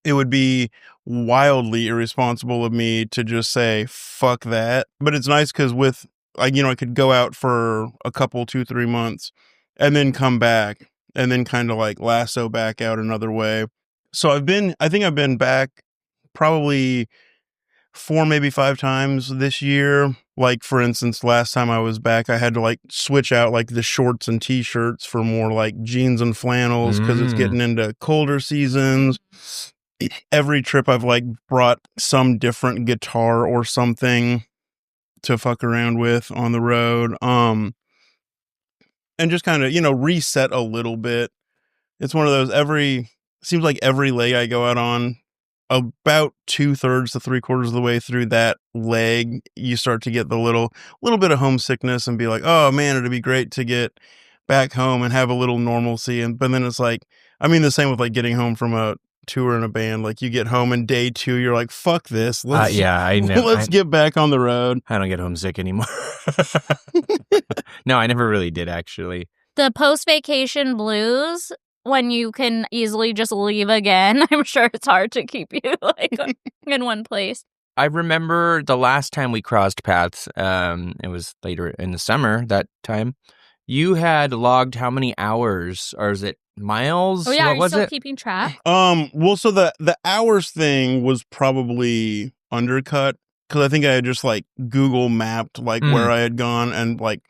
it would be wildly irresponsible of me to just say, fuck that. But it's nice because with, like, I could go out for a couple, 2-3 months and then come back and then kind of like lasso back out another way. So I think I've been back probably 4, maybe 5 times this year. Like, for instance, last time I was back, I had to like switch out like the shorts and t-shirts for more like jeans and flannels because it's getting into colder seasons. Every trip I've like brought some different guitar or something to fuck around with on the road. And just kind of, reset a little bit. It's one of those seems like every leg I go out on, about 2/3 to 3/4 of the way through that leg, you start to get the little bit of homesickness and be like, oh man, it'd be great to get back home and have a little normalcy. But then it's like, I mean, the same with like getting home from a tour in a band. Like, you get home and day 2, you're like, fuck this. Let's get back on the road. I don't get homesick anymore. No, I never really did, actually. The post-vacation blues, when you can easily just leave again, I'm sure it's hard to keep you like in one place. I remember the last time we crossed paths, it was later in the summer that time. You had logged how many hours, or is it miles? Oh yeah, what was still it? keeping track? Well, so the hours thing was probably undercut because I think I had just like Google mapped like where I had gone, and like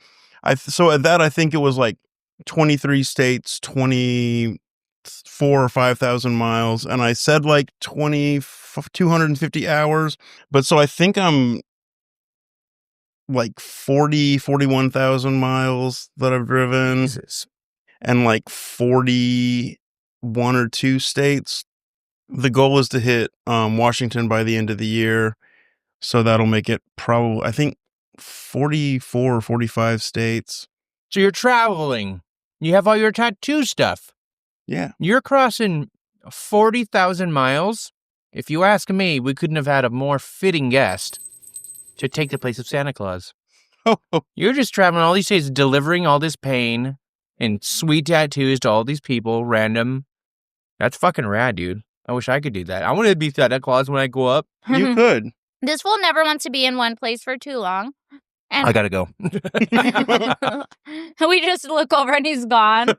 so at that I think it was like 23 states, 24 or 5,000 miles, and I said like 250 hours, but so I think I'm like 41,000 miles that I've driven. Jesus. And like 41 or 2 states. The goal is to hit Washington by the end of the year. So that'll make it probably, I think, 44 or 45 states. So you're traveling. You have all your tattoo stuff. Yeah. You're crossing 40,000 miles. If you ask me, we couldn't have had a more fitting guest to take the place of Santa Claus. You're just traveling all these states, delivering all this pain and sweet tattoos to all these people, random. That's fucking rad, dude. I wish I could do that. I want to be Santa Claus when I go up. You could. This fool never wants to be in one place for too long. And I gotta go. We just look over and he's gone.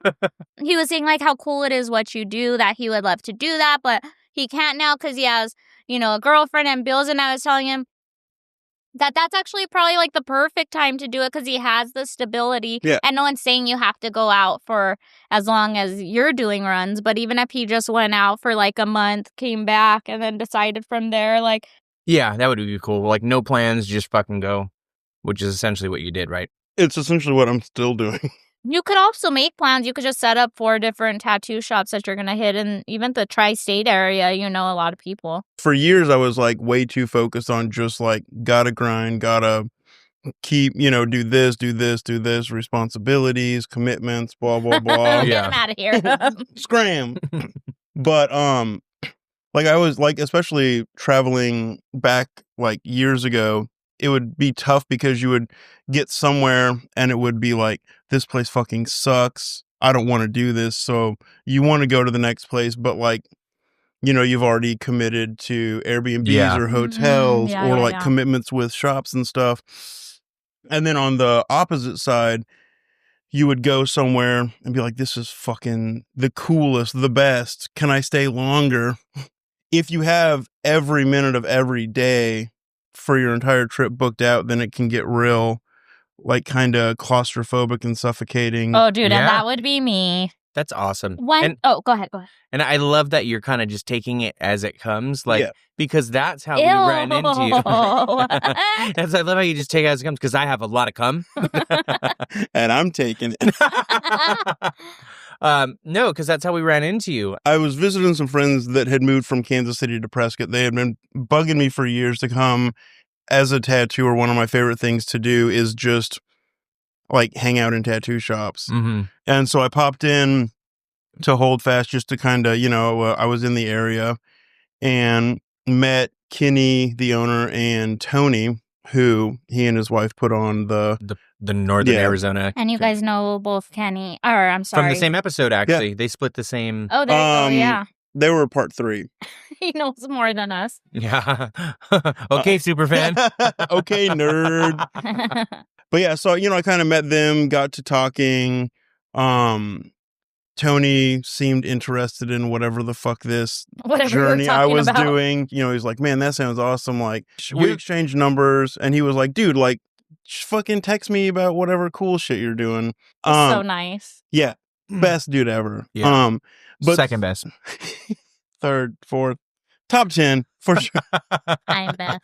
He was saying like how cool it is what you do, that he would love to do that, but he can't now because he has, a girlfriend and bills. And I was telling him that's actually probably like the perfect time to do it because he has the stability. Yeah. And no one's saying you have to go out for as long as you're doing runs. But even if he just went out for like a month, came back, and then decided from there, like. Yeah, that would be cool. Like, no plans, just fucking go. which is essentially what you did, right? It's essentially what I'm still doing. You could also make plans. You could just set up 4 different tattoo shops that you're going to hit. And even the tri-state area, you know, a lot of people. For years, I was like way too focused on just like, gotta grind, gotta keep, you know, do this, responsibilities, commitments, blah, blah, blah. Get Yeah. him out of here. Scram. But, like I was like, especially traveling back like years ago, it would be tough because you would get somewhere and it would be like, this place fucking sucks. I don't want to do this. So you want to go to the next place, but like, you know, you've already committed to Airbnbs or hotels or like commitments with shops and stuff. And then on the opposite side, you would go somewhere and be like, this is fucking the coolest, the best. Can I stay longer? If you have every minute of every day for your entire trip booked out, then it can get real, like, kind of claustrophobic and suffocating. Oh, dude, Yeah. and that would be me. That's awesome. Go ahead. And I love that you're kind of just taking it as it comes, like, Yeah. because that's how we ran into you. Ew. That's, I love how you just take it as it comes, because I have a lot of cum. And I'm taking it. No, because that's how we ran into you. I was visiting some friends that had moved from Kansas City to Prescott. They had been bugging me for years to come. As a tattooer, one of my favorite things to do is just like hang out in tattoo shops. Mm-hmm. And so I popped in to Hold Fast just to kind of, you know, I was in the area and met Kenny, the owner, and Tony, who he and his wife put on the Northern Arizona. And you guys know both Kenny, or I'm sorry. From the same episode, actually. They split the same. Oh, there you go, yeah. They were part 3. He knows more than us. Yeah. Okay, superfan. Okay, nerd. But yeah, so, you know, I kind of met them, got to talking. Tony seemed interested in whatever the fuck this journey I was doing. You know, he's like, man, that sounds awesome. Like, we exchanged numbers, and he was like, dude, like, fucking text me about whatever cool shit you're doing. So nice. Yeah. Best dude ever. Yeah. But second best. Third, fourth, top 10 for sure. I'm best.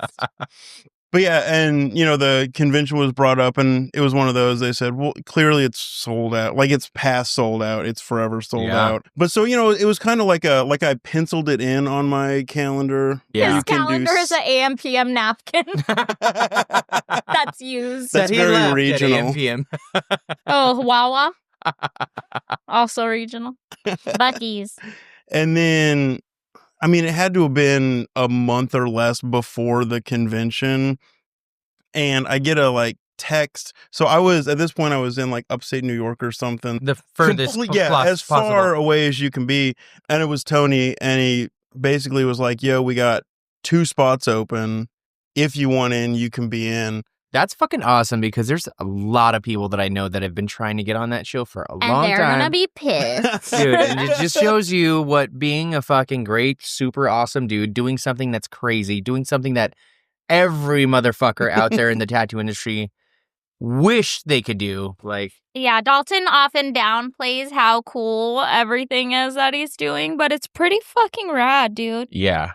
But yeah, and you know, the convention was brought up, and it was one of those. They said, well, clearly it's sold out. Like, it's past sold out. It's forever sold out. But so, you know, it was kind of like I penciled it in on my calendar. Yeah. His calendar is an AM PM napkin. That's used. That's very regional. AM, PM. Oh, Wawa. Also regional. Buc-ee's. And then, I mean, it had to have been a month or less before the convention. And I get a like text. So at this point, I was in like upstate New York or something. The furthest as possible. far away as you can be. And it was Tony. And he basically was like, yo, we got 2 spots open. If you want in, you can be in. That's fucking awesome, because there's a lot of people that I know that have been trying to get on that show for a long time. And they're gonna be pissed. Dude, and it just shows you what being a fucking great, super awesome dude, doing something that's crazy, doing something that every motherfucker out there in the tattoo industry wish they could do. Like, Yeah, Dalton often downplays how cool everything is that he's doing, but it's pretty fucking rad, dude. yeah,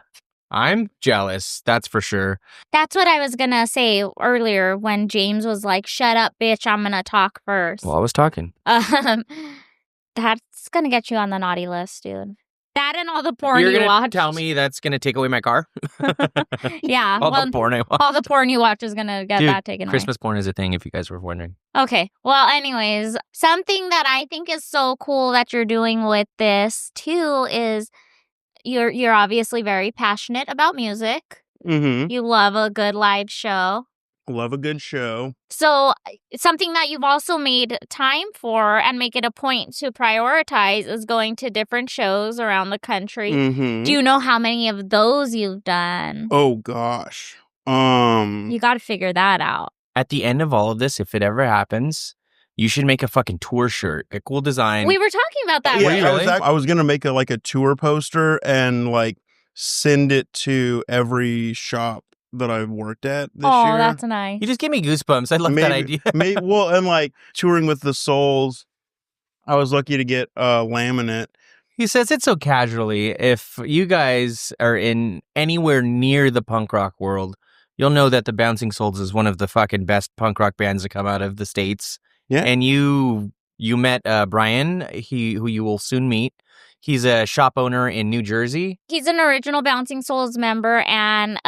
I'm jealous. That's for sure. That's what I was gonna say earlier when James was like, shut up, bitch, I'm gonna talk first. Well, I was talking. That's gonna get you on the naughty list, dude. That and all the porn You're you gonna watch. tell me that's gonna take away my car? Yeah. All the porn I watch. All the porn you watch is gonna get Dude, that taken away. Christmas porn is a thing, if you guys were wondering. Okay. Well, anyways, something that I think is so cool that you're doing with this too is you're obviously very passionate about music. Mm-hmm. You love a good live show. Love a good show. So something that you've also made time for and make it a point to prioritize is going to different shows around the country. Mm-hmm. Do you know how many of those you've done? Oh gosh. You got to figure that out. At the end of all of this, if it ever happens, you should make a fucking tour shirt. A cool design. We were talking about that. Yeah, right? Really? I was gonna make a tour poster and like send it to every shop that I've worked at this Oh, year. that's nice. You just gave me goosebumps. I love that idea. Well, and like touring with the Souls, I was lucky to get laminate. He says it so casually. If you guys are in anywhere near the punk rock world, you'll know that the Bouncing Souls is one of the fucking best punk rock bands to come out of the States. Yeah. And you met Brian, who you will soon meet. He's a shop owner in New Jersey. He's an original Bouncing Souls member and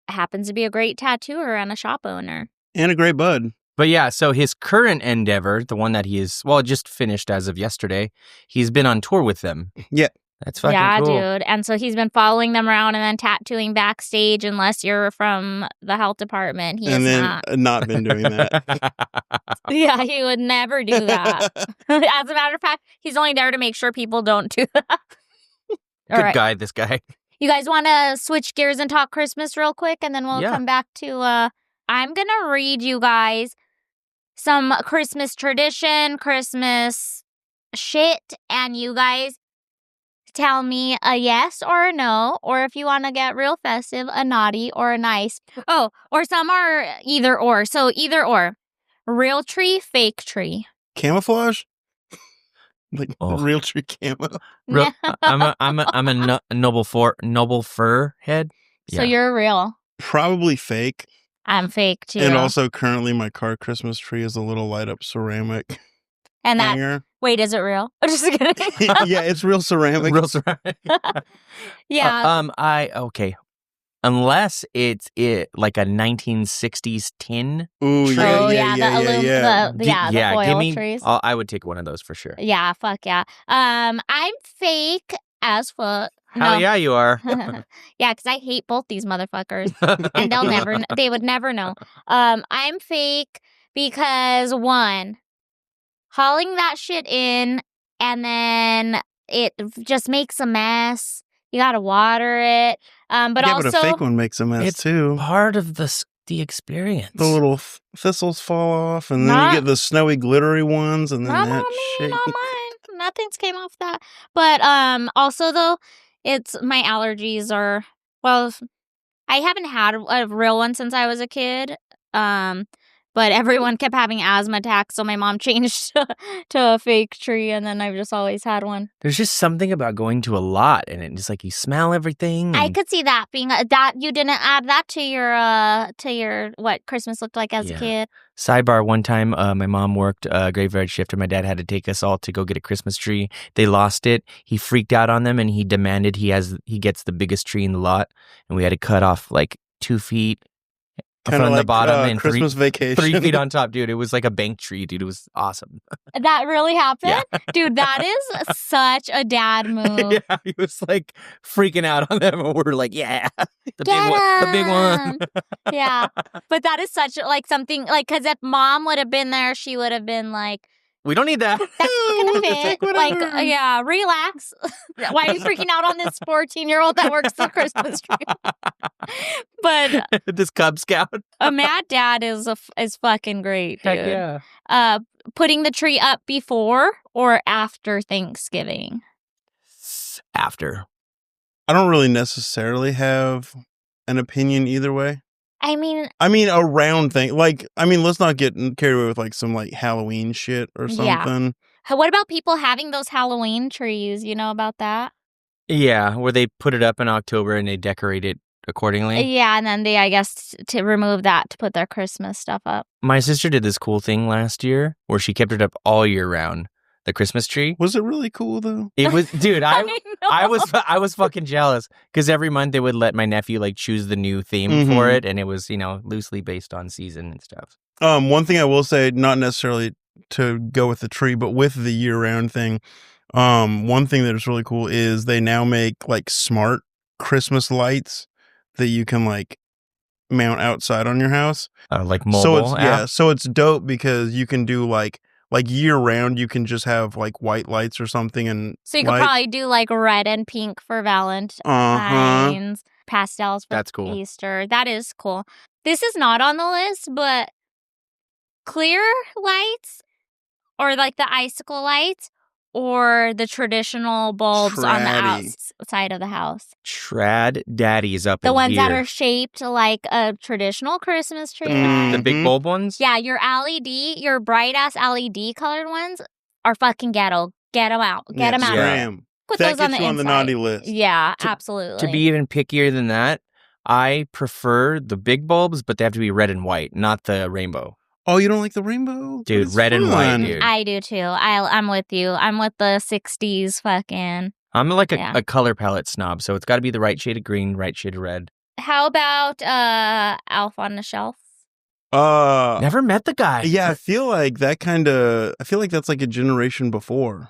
happens to be a great tattooer and a shop owner. And a great bud. But yeah, so his current endeavor, the one that he is, just finished as of yesterday, he's been on tour with them. Yeah. That's fucking cool. Yeah, dude. And so he's been following them around and then tattooing backstage unless you're from the health department. He is not been doing that. Yeah, he would never do that. As a matter of fact, he's only there to make sure people don't do that. Good guy, this guy. You guys want to switch gears and talk Christmas real quick, and then we'll come back to, I'm going to read you guys some Christmas tradition, Christmas shit, and you guys tell me a yes or a no, or if you want to get real festive, a naughty or a nice. Oh, or some are either or. So either or. Real tree, fake tree. Camouflage? Like real tree camo? I'm a noble fur head. So you're real. Probably fake. I'm fake too. And also currently my car Christmas tree is a little light up ceramic and hanger. Wait, is it real? I'm just kidding. Yeah, it's real ceramic. Real ceramic. Yeah. Okay. Unless it's like a 1960s tin. Ooh, tree. The foil trees. I would take one of those for sure. Yeah, fuck yeah. I'm fake as fuck. Hell yeah, you are. Yeah, because I hate both these motherfuckers, and they would never know. I'm fake because one, hauling that shit in, and then it just makes a mess. You gotta water it. But also, but a fake one makes a mess too. Part of the experience. The little thistles fall off, and then you get the snowy, glittery ones, and then that shit. Not mine. Nothing's came off that. But also though, it's my allergies are I haven't had a real one since I was a kid. But everyone kept having asthma attacks, so my mom changed to a fake tree, and then I've just always had one. There's just something about going to a lot, and it just like you smell everything. I could see that being that you didn't add that to your what Christmas looked like as a kid. Sidebar: one time, my mom worked a graveyard shift, and my dad had to take us all to go get a Christmas tree. They lost it. He freaked out on them, and he demanded he gets the biggest tree in the lot, and we had to cut off like 2 feet. Kind of from like the bottom and Christmas vacation. 3 feet on top, dude. It was like a bank tree, dude. It was awesome. That really happened? Yeah. Dude, that is such a dad move. Yeah, he was like freaking out on them. And we're like, the big one. Yeah. But that is such like something like, because if mom would have been there, she would have been like, we don't need that. That's not gonna fit. Like, yeah, relax. Why are you freaking out on this 14-year-old that works the Christmas tree? But this Cub Scout, a mad dad is fucking great, dude. Heck yeah. Putting the tree up before or after Thanksgiving? After. I don't really necessarily have an opinion either way. I mean, a round thing. Like, let's not get carried away with like some like Halloween shit or something. Yeah. What about people having those Halloween trees? You know about that? Yeah, where they put it up in October and they decorate it accordingly. Yeah, and then they, I guess, to remove that to put their Christmas stuff up. My sister did this cool thing last year where she kept it up all year round. The Christmas tree. Was it really cool though? It was, dude. I was fucking jealous because every month they would let my nephew like choose the new theme for it, and it was loosely based on season and stuff. One thing I will say, not necessarily to go with the tree, but with the year-round thing, one thing that is really cool is they now make like smart Christmas lights that you can like mount outside on your house, like mobile. So it's dope because you can do like year round, you can just have like white lights or something, and so you could probably do like red and pink for Valentine's, pastels for That's cool. Easter. That is cool. This is not on the list, but clear lights or like the icicle lights or the traditional bulbs on the outside of the house. Trad daddies up the in ones here. that are shaped like a traditional Christmas tree. The big bulb ones? Yeah, your bright ass LED colored ones are fucking ghetto. Get them out. Get them out. Yeah. Put that those on gets the you inside. on the naughty list. Yeah, absolutely. To be even pickier than that, I prefer the big bulbs, but they have to be red and white, not the rainbow. Oh, you don't like the rainbow? Dude, It's red and white, fun. dude. I do too. I'm with you. I'm with the 60s fucking. I'm like Yeah. a color palette snob, so it's got to be the right shade of green, right shade of red. How about Elf on the Shelf? Never met the guy. Yeah, I feel like that's like a generation before.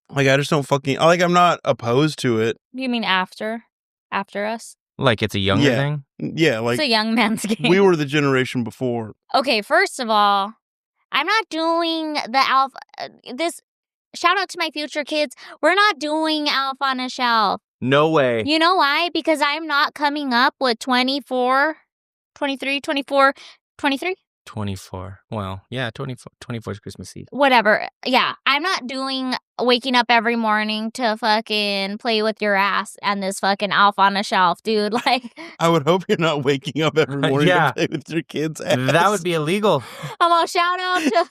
Like, I just don't I'm not opposed to it. You mean after us? Like it's a younger Yeah. thing? Yeah, like, It's a young man's game. we were the generation before. Okay, first of all, I'm not doing the Elf. This shout out to my future kids. We're not doing Elf on a Shelf. No way. You know why? Because I'm not coming up with 24, 23, 24, 23? 24. Well, yeah, 24 is Christmas Eve. Whatever. Yeah, I'm not doing waking up every morning to fucking play with your ass and this fucking Elf on a Shelf, dude. Like, I would hope you're not waking up every morning Yeah. to play with your kids' ass. That would be illegal. I'm all shout out to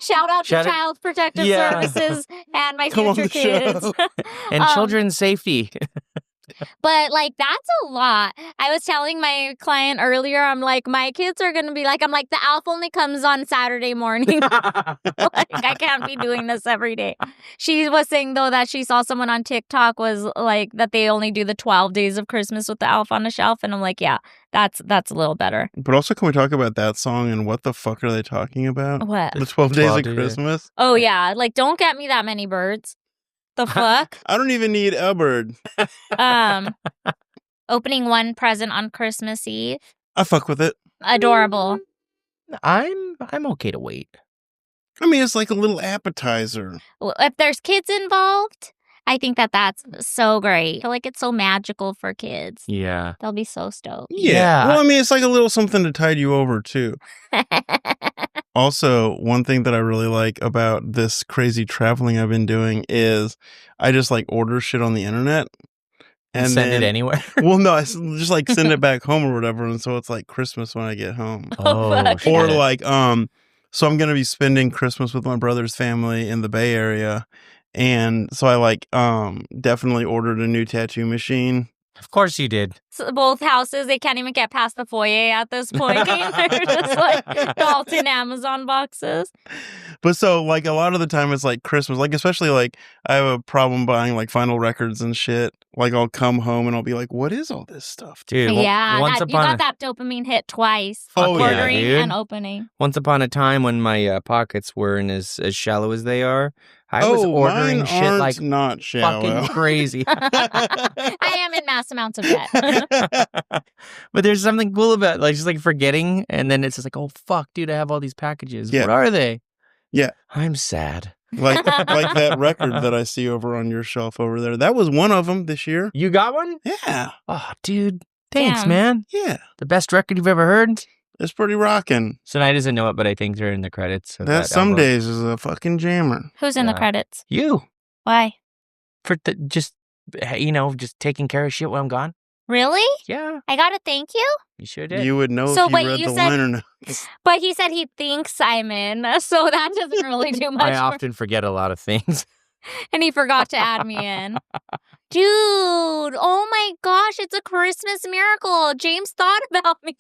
Shout out- Child Protective Yeah. Services and my Come on future the kids. show. And children's safety. But, like, that's a lot. I was telling my client earlier, I'm like, my kids are going to be like, I'm like, the Elf only comes on Saturday morning. Like, I can't be doing this every day. She was saying, though, that she saw someone on TikTok was like, that they only do the 12 days of Christmas with the Elf on the Shelf. And I'm like, yeah, that's a little better. But also, can we talk about that song and what the fuck are they talking about? What? The 12 Days 12 of days. Christmas? Oh, yeah. Like, don't get me that many birds. The fuck? I don't even need a bird. Opening one present on Christmas Eve. I fuck with it. Adorable. I'm okay to wait. I mean, it's like a little appetizer. If there's kids involved, I think that's so great. I feel like it's so magical for kids. Yeah. They'll be so stoked. Yeah. Well, I mean, it's like a little something to tide you over, too. Also, one thing that I really like about this crazy traveling I've been doing is I just like order shit on the internet. And send it anywhere. Well, no, I just like send it back home or whatever. And so it's like Christmas when I get home. fuck. shit. Or like, so I'm going to be spending Christmas with my brother's family in the Bay Area. And so I like, definitely ordered a new tattoo machine. Of course you did. So both houses, they can't even get past the foyer at this point. They're just like Dalton Amazon boxes. But so like a lot of the time it's like Christmas, like especially like I have a problem buying like vinyl records and shit. Like I'll come home and I'll be like, what is all this stuff? Dude, Yeah, once you upon got that dopamine hit twice. Oh, yeah, Ordering dude. and opening. Once upon a time when my pockets weren't as shallow as they are, I was ordering mine shit aren't like not shallow. fucking crazy. I am in mass amounts of debt. But there's something cool about like just like forgetting, and then it's just like, oh fuck, dude, I have all these packages. Yeah. What are they? Yeah. I'm sad. like that record that I see over on your shelf over there. That was one of them this year. You got one? Yeah. Oh, dude, thanks, Damn. man. Yeah. The best record you've ever heard. It's pretty rocking. Sonai doesn't know it, but I think they're in the credits. Of That some album. days is a fucking jammer. Who's in the Yeah. credits? You Why? for just just taking care of shit while I'm gone. Really? Yeah, I gotta thank you? you sure did. You would know So, if you wait, read you the said- liner notes. But he said he thinks I'm in, so that doesn't really do much. I for- often forget a lot of things. And he forgot to add me in. Dude, oh my gosh, it's a Christmas miracle. James thought about me.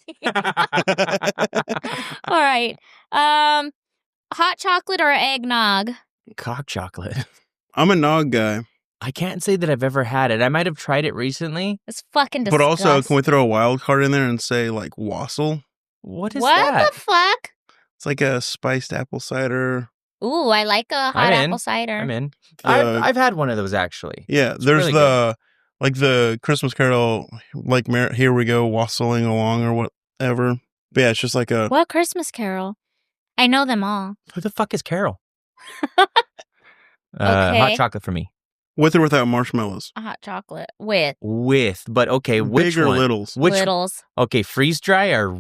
All right. Hot chocolate or eggnog? Cock chocolate. I'm a nog guy. I can't say that I've ever had it. I might have tried it recently. It's fucking But disgusting. also, can we throw a wild card in there and say like wassail? What is what that? the fuck? It's like a spiced apple cider. Ooh, I like a hot I'm in. apple cider. I'm in. The- I've had one of those actually. Yeah, there's really the like the Christmas Carol, like Here We Go, wassailing along or whatever. But yeah, it's just like a What Christmas Carol? I know them all. Who the fuck is Carol? Okay. Hot chocolate for me. with or without marshmallows. A hot chocolate with With, but okay, which Big or one? littles? Which littles. Okay, freeze dry or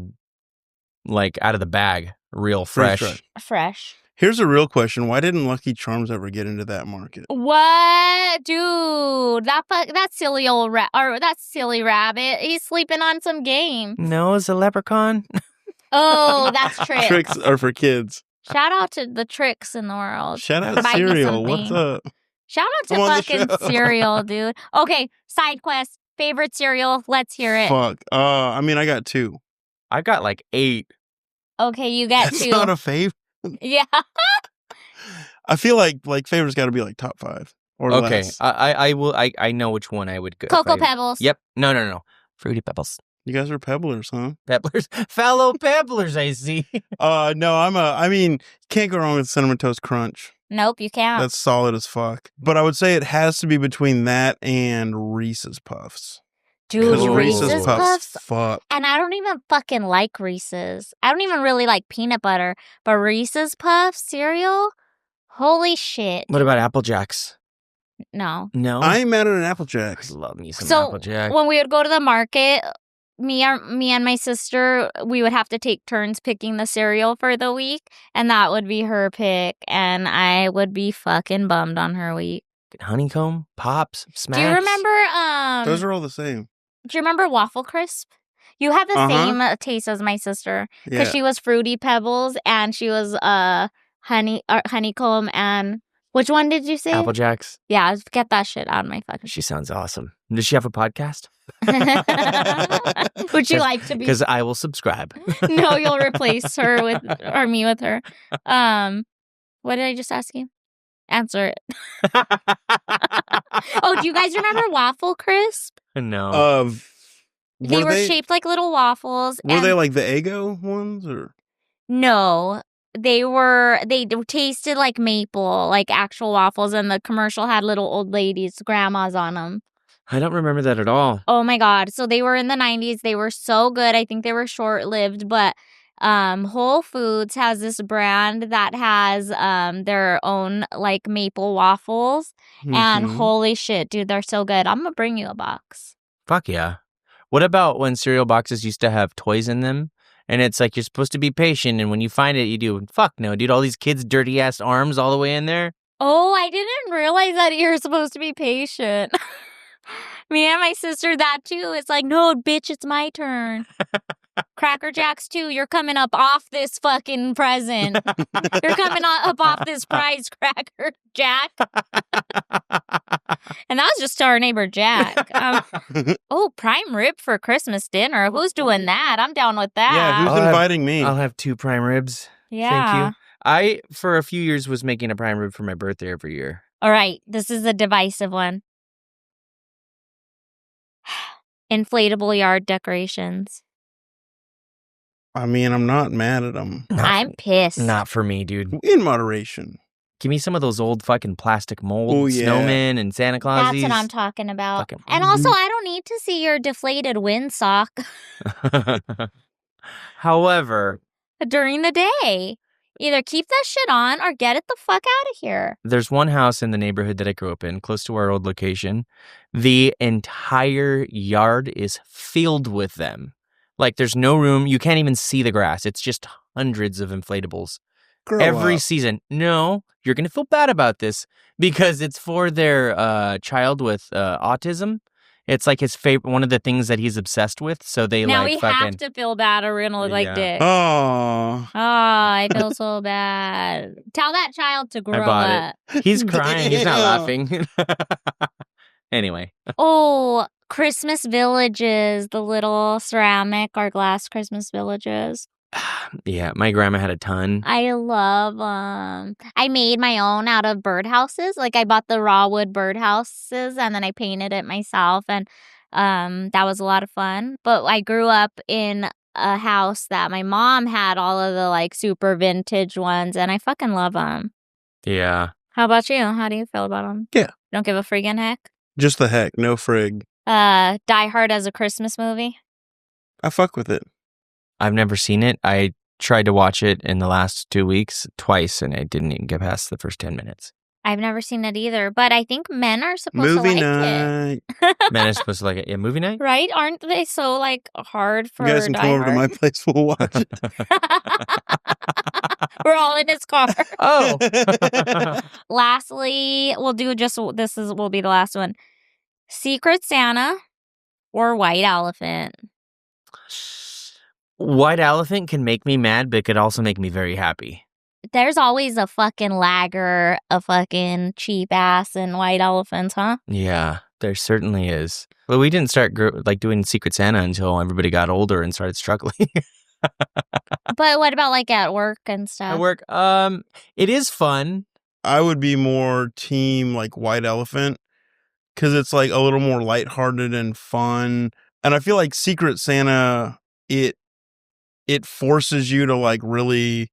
like out of the bag, real Freeze fresh. dry. Fresh. Here's a real question: why didn't Lucky Charms ever get into that market? What, dude? That silly old that silly rabbit. He's sleeping on some game. No, it's a leprechaun. Oh, that's tricks. Tricks are for kids. Shout out to the tricks in the world. Shout out Buy me cereal. What's something. up? Shout out to I'm on the fucking show. cereal, dude. Okay, side quest. Favorite cereal? Let's hear it. Fuck. I mean, I got 2. I got like 8. Okay, you get That's 2. not a favorite. Yeah. I feel like favorite's got to be like top 5 or Okay, less. I know which one I would go. Cocoa Pebbles. Yep. No. Fruity Pebbles. You guys are pebblers, huh? Pebblers. Fellow Pebblers, I see. No, I mean, can't go wrong with Cinnamon Toast Crunch. Nope, you can't. That's solid as fuck. But I would say it has to be between that and Reese's Puffs. Dude, Because Ooh. Reese's Puffs. fuck. And I don't even fucking like Reese's. I don't even really like peanut butter. But Reese's Puffs cereal? Holy shit. What about Apple Jacks? No. No. I ain't mad at an I Applejack. love me some So Apple Jack. when we would go to the market, me and my sister, we would have to take turns picking the cereal for the week, and that would be her pick, and I would be fucking bummed on her week. Honeycomb, Pops, Smacks. Do you remember? Those are all the same. Do you remember Waffle Crisp? You have the Uh-huh. same taste as my sister Yeah. because she was Fruity Pebbles and she was honeycomb and which one did you say? Apple Jacks? Yeah, get that shit out of my fucking. She sounds awesome. Does she have a podcast? Would you like to be? Because I will subscribe. No, you'll replace her with or me with her. What did I just ask you? Answer it. Oh, do you guys remember Waffle Crisp? No. They were shaped like little waffles. Were and they like the Eggo ones or? No, they tasted like maple, like actual waffles, and the commercial had little old ladies, grandmas on them. I don't remember that at all. Oh my God. So they were in the 90s. They were so good. I think they were short-lived, but Whole Foods has this brand that has their own like maple waffles, and Mhm. holy shit, dude, they're so good. I'm gonna bring you a box. Fuck yeah. What about when cereal boxes used to have toys in them? And it's like you're supposed to be patient, and when you find it, you do. Fuck no, dude. All these kids' dirty ass arms all the way in there. Oh, I didn't realize that you're supposed to be patient. Me and my sister, that too. It's like, no, bitch, it's my turn. Cracker Jacks too. You're coming up off this fucking present. You're coming up off this prize, Cracker Jack. And that was just to our neighbor Jack. Oh, prime rib for Christmas dinner. Who's doing that? I'm down with that. Yeah, who's I'll have- inviting me? I'll have 2 prime ribs. Yeah. Thank you. I, for a few years, was making a prime rib for my birthday every year. All right. This is a divisive one. Inflatable yard decorations. I mean, I'm not mad at them. I'm pissed. Not for me, dude. In moderation. Give me some of those old fucking plastic mold Oh, yeah. snowmen and Santa Clauses. That's what I'm talking about. Fucking- And also, I don't need to see your deflated windsock However, during the day. Either keep that shit on or get it the fuck out of here. there's one house in the neighborhood that I grew up in, close to our old location. The entire yard is filled with them. Like, there's no room. You can't even see the grass. It's just hundreds of inflatables. Grow Every up. season. No, you're going to feel bad about this because it's for their child with autism. It's like his favorite, one of the things that he's obsessed with. So they Now like we fucking. have to feel bad or we're gonna look like Yeah. dicks. Oh. I feel so bad. Tell that child to grow bought up. He's crying. He's not Damn. laughing. Anyway. Oh, Christmas villages, the little ceramic or glass Christmas villages. Yeah, my grandma had a ton. I love them. I made my own out of birdhouses. Like I bought the raw wood birdhouses and then I painted it myself, and that was a lot of fun. But I grew up in a house that my mom had all of the like super vintage ones, and I fucking love them. Yeah. How about you? How do you feel about them? Yeah. Don't give a friggin' heck. Just the heck. No frig. Die Hard as a Christmas movie. I fuck with it. I've never seen it. I tried to watch it in the last 2 weeks twice, and I didn't even get past the first 10 minutes. I've never seen it either, but I think men are supposed Movie to like night. Man is supposed to like it. Yeah, movie night? it. Right? Aren't they so like hard for You guys can Die come over to Hard? my place. We'll watch it. We're all in his car. Oh. Lastly, we'll do just will be the last one. Secret Santa or White Elephant. White elephant can make me mad, but it could also make me very happy. There's always a fucking lagger, a fucking cheap ass and white elephants, huh? Yeah, there certainly is. Well, we didn't start doing Secret Santa until everybody got older and started struggling. But what about like at work and stuff? At work, it is fun. I would be more team like white elephant because it's like a little more lighthearted and fun. And I feel like Secret Santa, it forces you to like really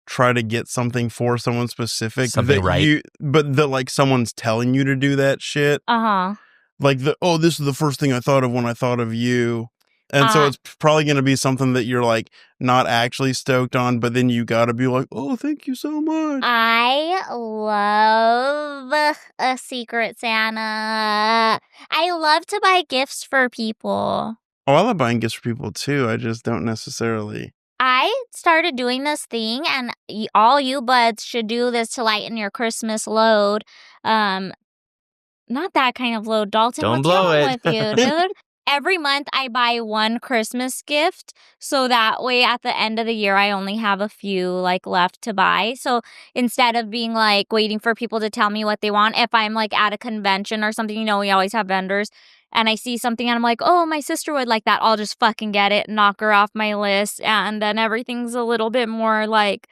try to get something for someone specific. Something right. But like someone's telling you to do that shit. Uh-huh. Like this is the first thing I thought of when I thought of you. And so it's probably going to be something that you're like not actually stoked on, but then you got to be like, oh, thank you so much. I love a Secret Santa. I love to buy gifts for people. Oh, I love buying gifts for people too. I just don't necessarily. I started doing this thing, and all you buds should do this to lighten your Christmas load. Not that kind of load, Dalton. Don't What's blow wrong it. with you, dude? Every month I buy one Christmas gift, so that way at the end of the year I only have a few like left to buy. So instead of being like waiting for people to tell me what they want, if I'm like at a convention or something, you know, we always have vendors, and I see something and I'm like, oh, my sister would like that, I'll just fucking get it, knock her off my list, and then everything's a little bit more like,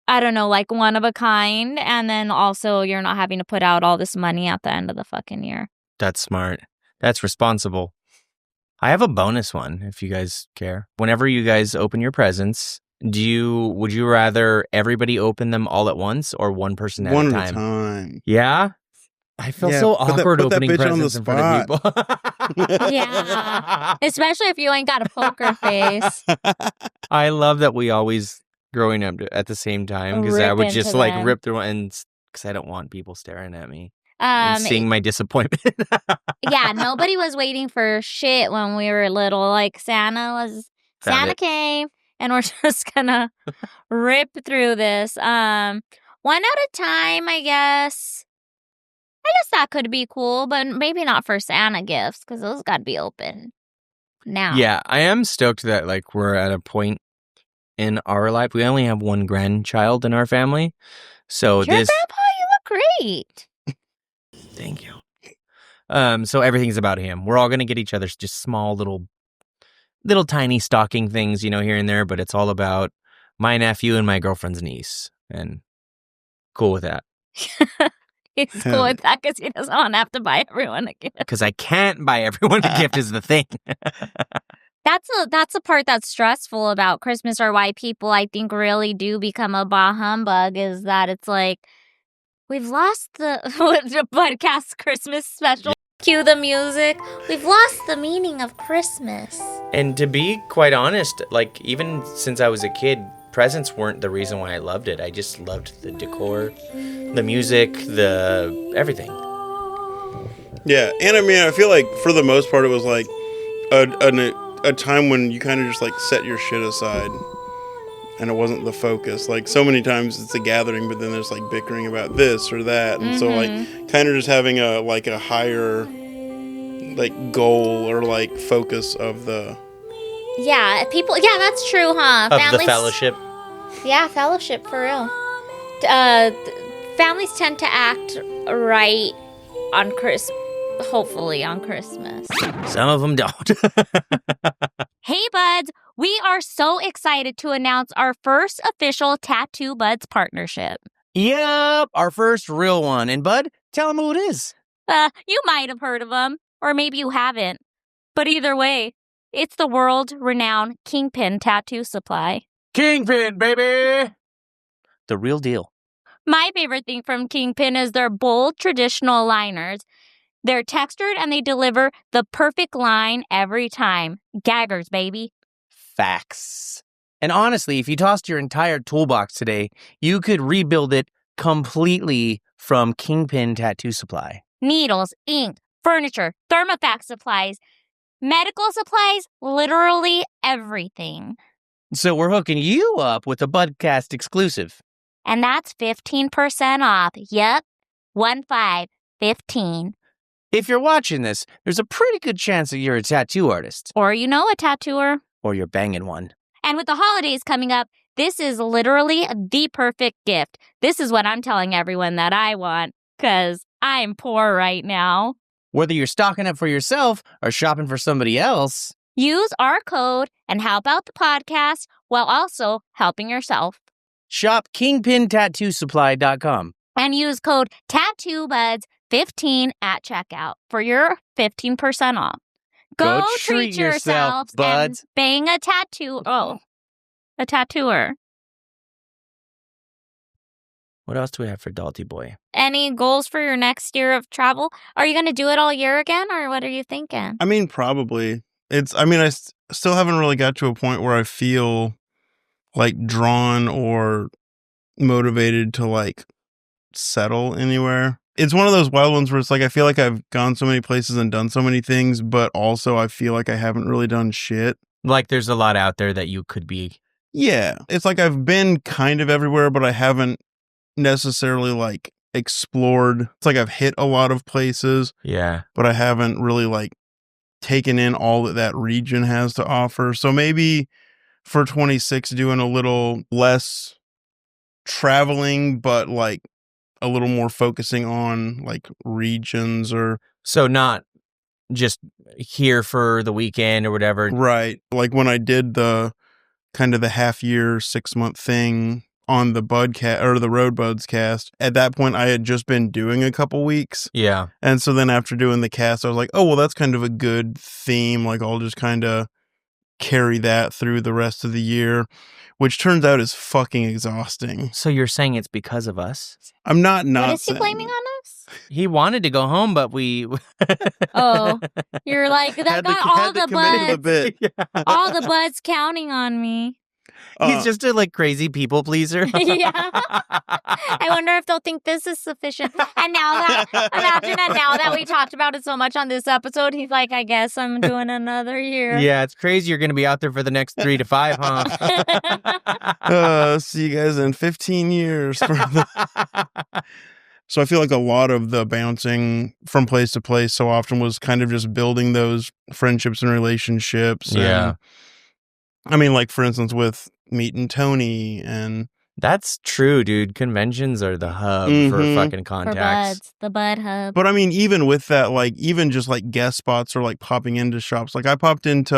I don't know, like one of a kind, and then also you're not having to put out all this money at the end of the fucking year. That's smart. That's responsible. I have a bonus one if you guys care. Whenever you guys open your presents, would you rather everybody open them all at once or one person at a time? One at a time. Yeah? I feel so awkward opening presents in front of people. Yeah. Especially if you ain't got a poker face. I love that we always growing up at the same time because I would just like rip through and because I don't want people staring at me. And seeing my disappointment. Yeah, nobody was waiting for shit when we were little. Like Santa came, and we're just gonna rip through this. One at a time, I guess. I guess that could be cool, but maybe not for Santa gifts because those got to be open now. Yeah, I am stoked that like we're at a point in our life. We only have one grandchild in our family, so Your grandpa, you look great. Thank you. So everything's about him. We're all gonna get each other just small little tiny stocking things, you know, here and there, but it's all about my nephew and my girlfriend's niece, and cool with that. He's cool with that because he doesn't want to have to buy everyone a gift. Because I can't buy everyone a gift is the thing. That's the part that's stressful about Christmas, or why people I think really do become a bah humbug, is that it's like, we've lost the Budcast Christmas special. Cue the music. We've lost the meaning of Christmas. And to be quite honest, like even since I was a kid, presents weren't the reason why I loved it. I just loved the decor, the music, the everything. Yeah, and I mean, I feel like for the most part, it was like a time when you kind of just like set your shit aside. And it wasn't the focus. Like so many times it's a gathering, but then there's like bickering about this or that. And so like kind of just having a higher like goal or like focus of the... Yeah, people, yeah, that's true, huh? Of the fellowship. Yeah, fellowship for real. Families tend to act right on hopefully on Christmas. Some of them don't. Hey, buds, we are so excited to announce our first official Tattoo Buds partnership. Yep, our first real one. And Bud, tell them who it is. You might have heard of them, or maybe you haven't. But either way, it's the world-renowned Kingpin Tattoo Supply. Kingpin, baby! The real deal. My favorite thing from Kingpin is their bold, traditional liners. They're textured and they deliver the perfect line every time. Gaggers, baby. Facts. And honestly, if you tossed your entire toolbox today, you could rebuild it completely from Kingpin Tattoo Supply. Needles, ink, furniture, thermofax supplies, medical supplies, literally everything. So we're hooking you up with a Budcast exclusive. And that's 15% off. Yep. 15. If you're watching this, there's a pretty good chance that you're a tattoo artist. Or you know a tattooer. Or you're banging one. And with the holidays coming up, This is literally the perfect gift. This is what I'm telling everyone that I want because I'm poor right now. Whether you're stocking up for yourself or shopping for somebody else. Use our code and help out the podcast while also helping yourself. Shop KingpinTattooSupply.com. And use code TattooBuds15 at checkout for your 15% off. Go treat yourselves buds. and bang a tattoo. Oh, a tattooer. What else do we have for Dalty Boy? Any goals for your next year of travel? Are you going to do it all year again, or what are you thinking? I mean, probably. I still haven't really got to a point where I feel like drawn or motivated to like settle anywhere. It's one of those wild ones where it's like I feel like I've gone so many places and done so many things, but also I feel like I haven't really done shit. Like there's a lot out there that you could be. Yeah. It's like I've been kind of everywhere, but I haven't necessarily like explored. It's like I've hit a lot of places. Yeah. But I haven't really like taken in all that region has to offer. So maybe for 26 doing a little less traveling, but like a little more focusing on like regions or so not just here for the weekend or whatever. Right. Like when I did the kind of the half year, 6-month thing on the Budcast or the Road Buds cast, at that point I had just been doing a couple weeks. Yeah. And so then after doing the cast, I was like, oh, well, that's kind of a good theme. Like I'll just kind of carry that through the rest of the year, which turns out is fucking exhausting. So you're saying it's because of us? I'm not What is he saying blaming on us? He wanted to go home, but we... Oh, you're like, that got all the buds. Yeah. All the buds counting on me. He's just a like crazy people pleaser. Yeah. I wonder if they'll think this is sufficient. And now that we talked about it so much on this episode, he's like, I guess I'm doing another year. Yeah, it's crazy. You're going to be out there for the next 3 to 5, huh? See you guys in 15 years. So I feel like a lot of the bouncing from place to place so often was kind of just building those friendships and relationships. Yeah. And, I mean, like, for instance, with meeting Tony and... That's true, dude. Conventions are the hub for fucking contacts. For buds, the bud hub. But I mean, even with that, like, even just like guest spots or like popping into shops. Like, I popped into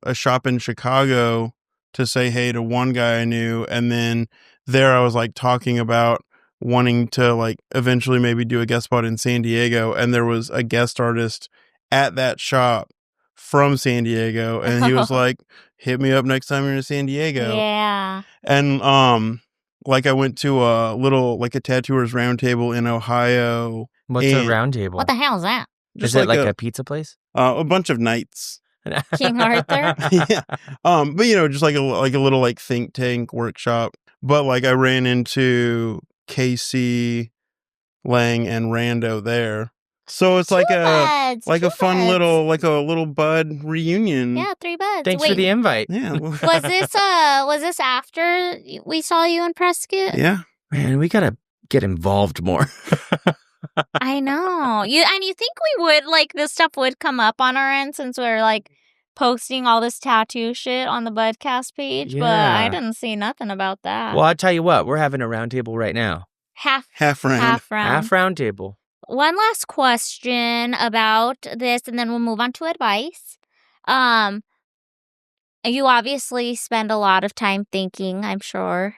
a shop in Chicago to say hey to one guy I knew. And then there I was like talking about wanting to like eventually maybe do a guest spot in San Diego. And there was a guest artist at that shop from San Diego. And he was like, hit me up next time you're in San Diego. Yeah. And, like I went to a little, like a tattooer's roundtable in Ohio. What's a round table? What the hell is that? Is it like a pizza place? A bunch of nights. King Arthur? Yeah. But you know, just like a little like think tank workshop. But like I ran into Casey, Lang, and Rando there. So it's like a fun little bud reunion. Yeah, 3 buds. Thanks for the invite. Yeah. Was this after we saw you in Prescott? Yeah. Man, we gotta get involved more. I know. You think we would, like, this stuff would come up on our end since we're like posting all this tattoo shit on the Budcast page, but I didn't see nothing about that. Well, I'll tell you what, we're having a round table right now. Half round. Half round table. One last question about this, and then we'll move on to advice. You obviously spend a lot of time thinking, I'm sure.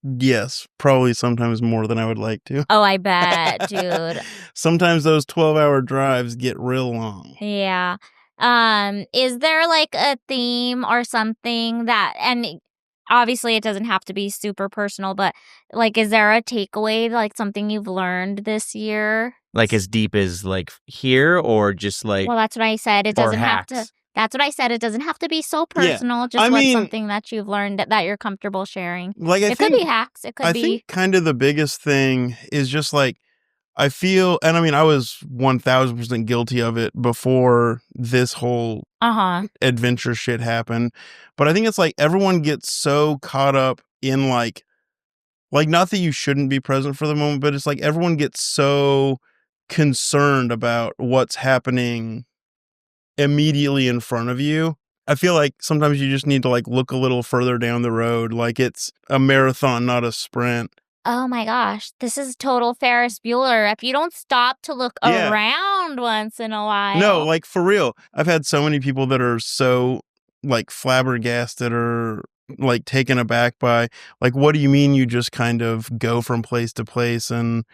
Yes, probably sometimes more than I would like to. Oh, I bet, dude. Sometimes those 12-hour drives get real long. Yeah. Is there like a theme or something that, and obviously it doesn't have to be super personal, but like, is there a takeaway, like something you've learned this year? Like as deep as like here, or just like... Well, that's what I said. It doesn't have to... That's what I said. It doesn't have to be so personal. Yeah. Just what's something that you've learned that you're comfortable sharing. Like it could be hacks. It could be... I think kind of the biggest thing is just like, I feel, and I mean, I was 1000% guilty of it before this whole adventure shit happened. But I think it's like everyone gets so caught up in like not that you shouldn't be present for the moment, but it's like everyone gets so concerned about what's happening immediately in front of you. I feel like sometimes you just need to like look a little further down the road. Like it's a marathon, not a sprint. Oh my gosh, this is total Ferris Bueller. If you don't stop to look Yeah. around once in a while. No, like for real. I've had so many people that are so like flabbergasted or like taken aback by like, what do you mean you just kind of go from place to place and,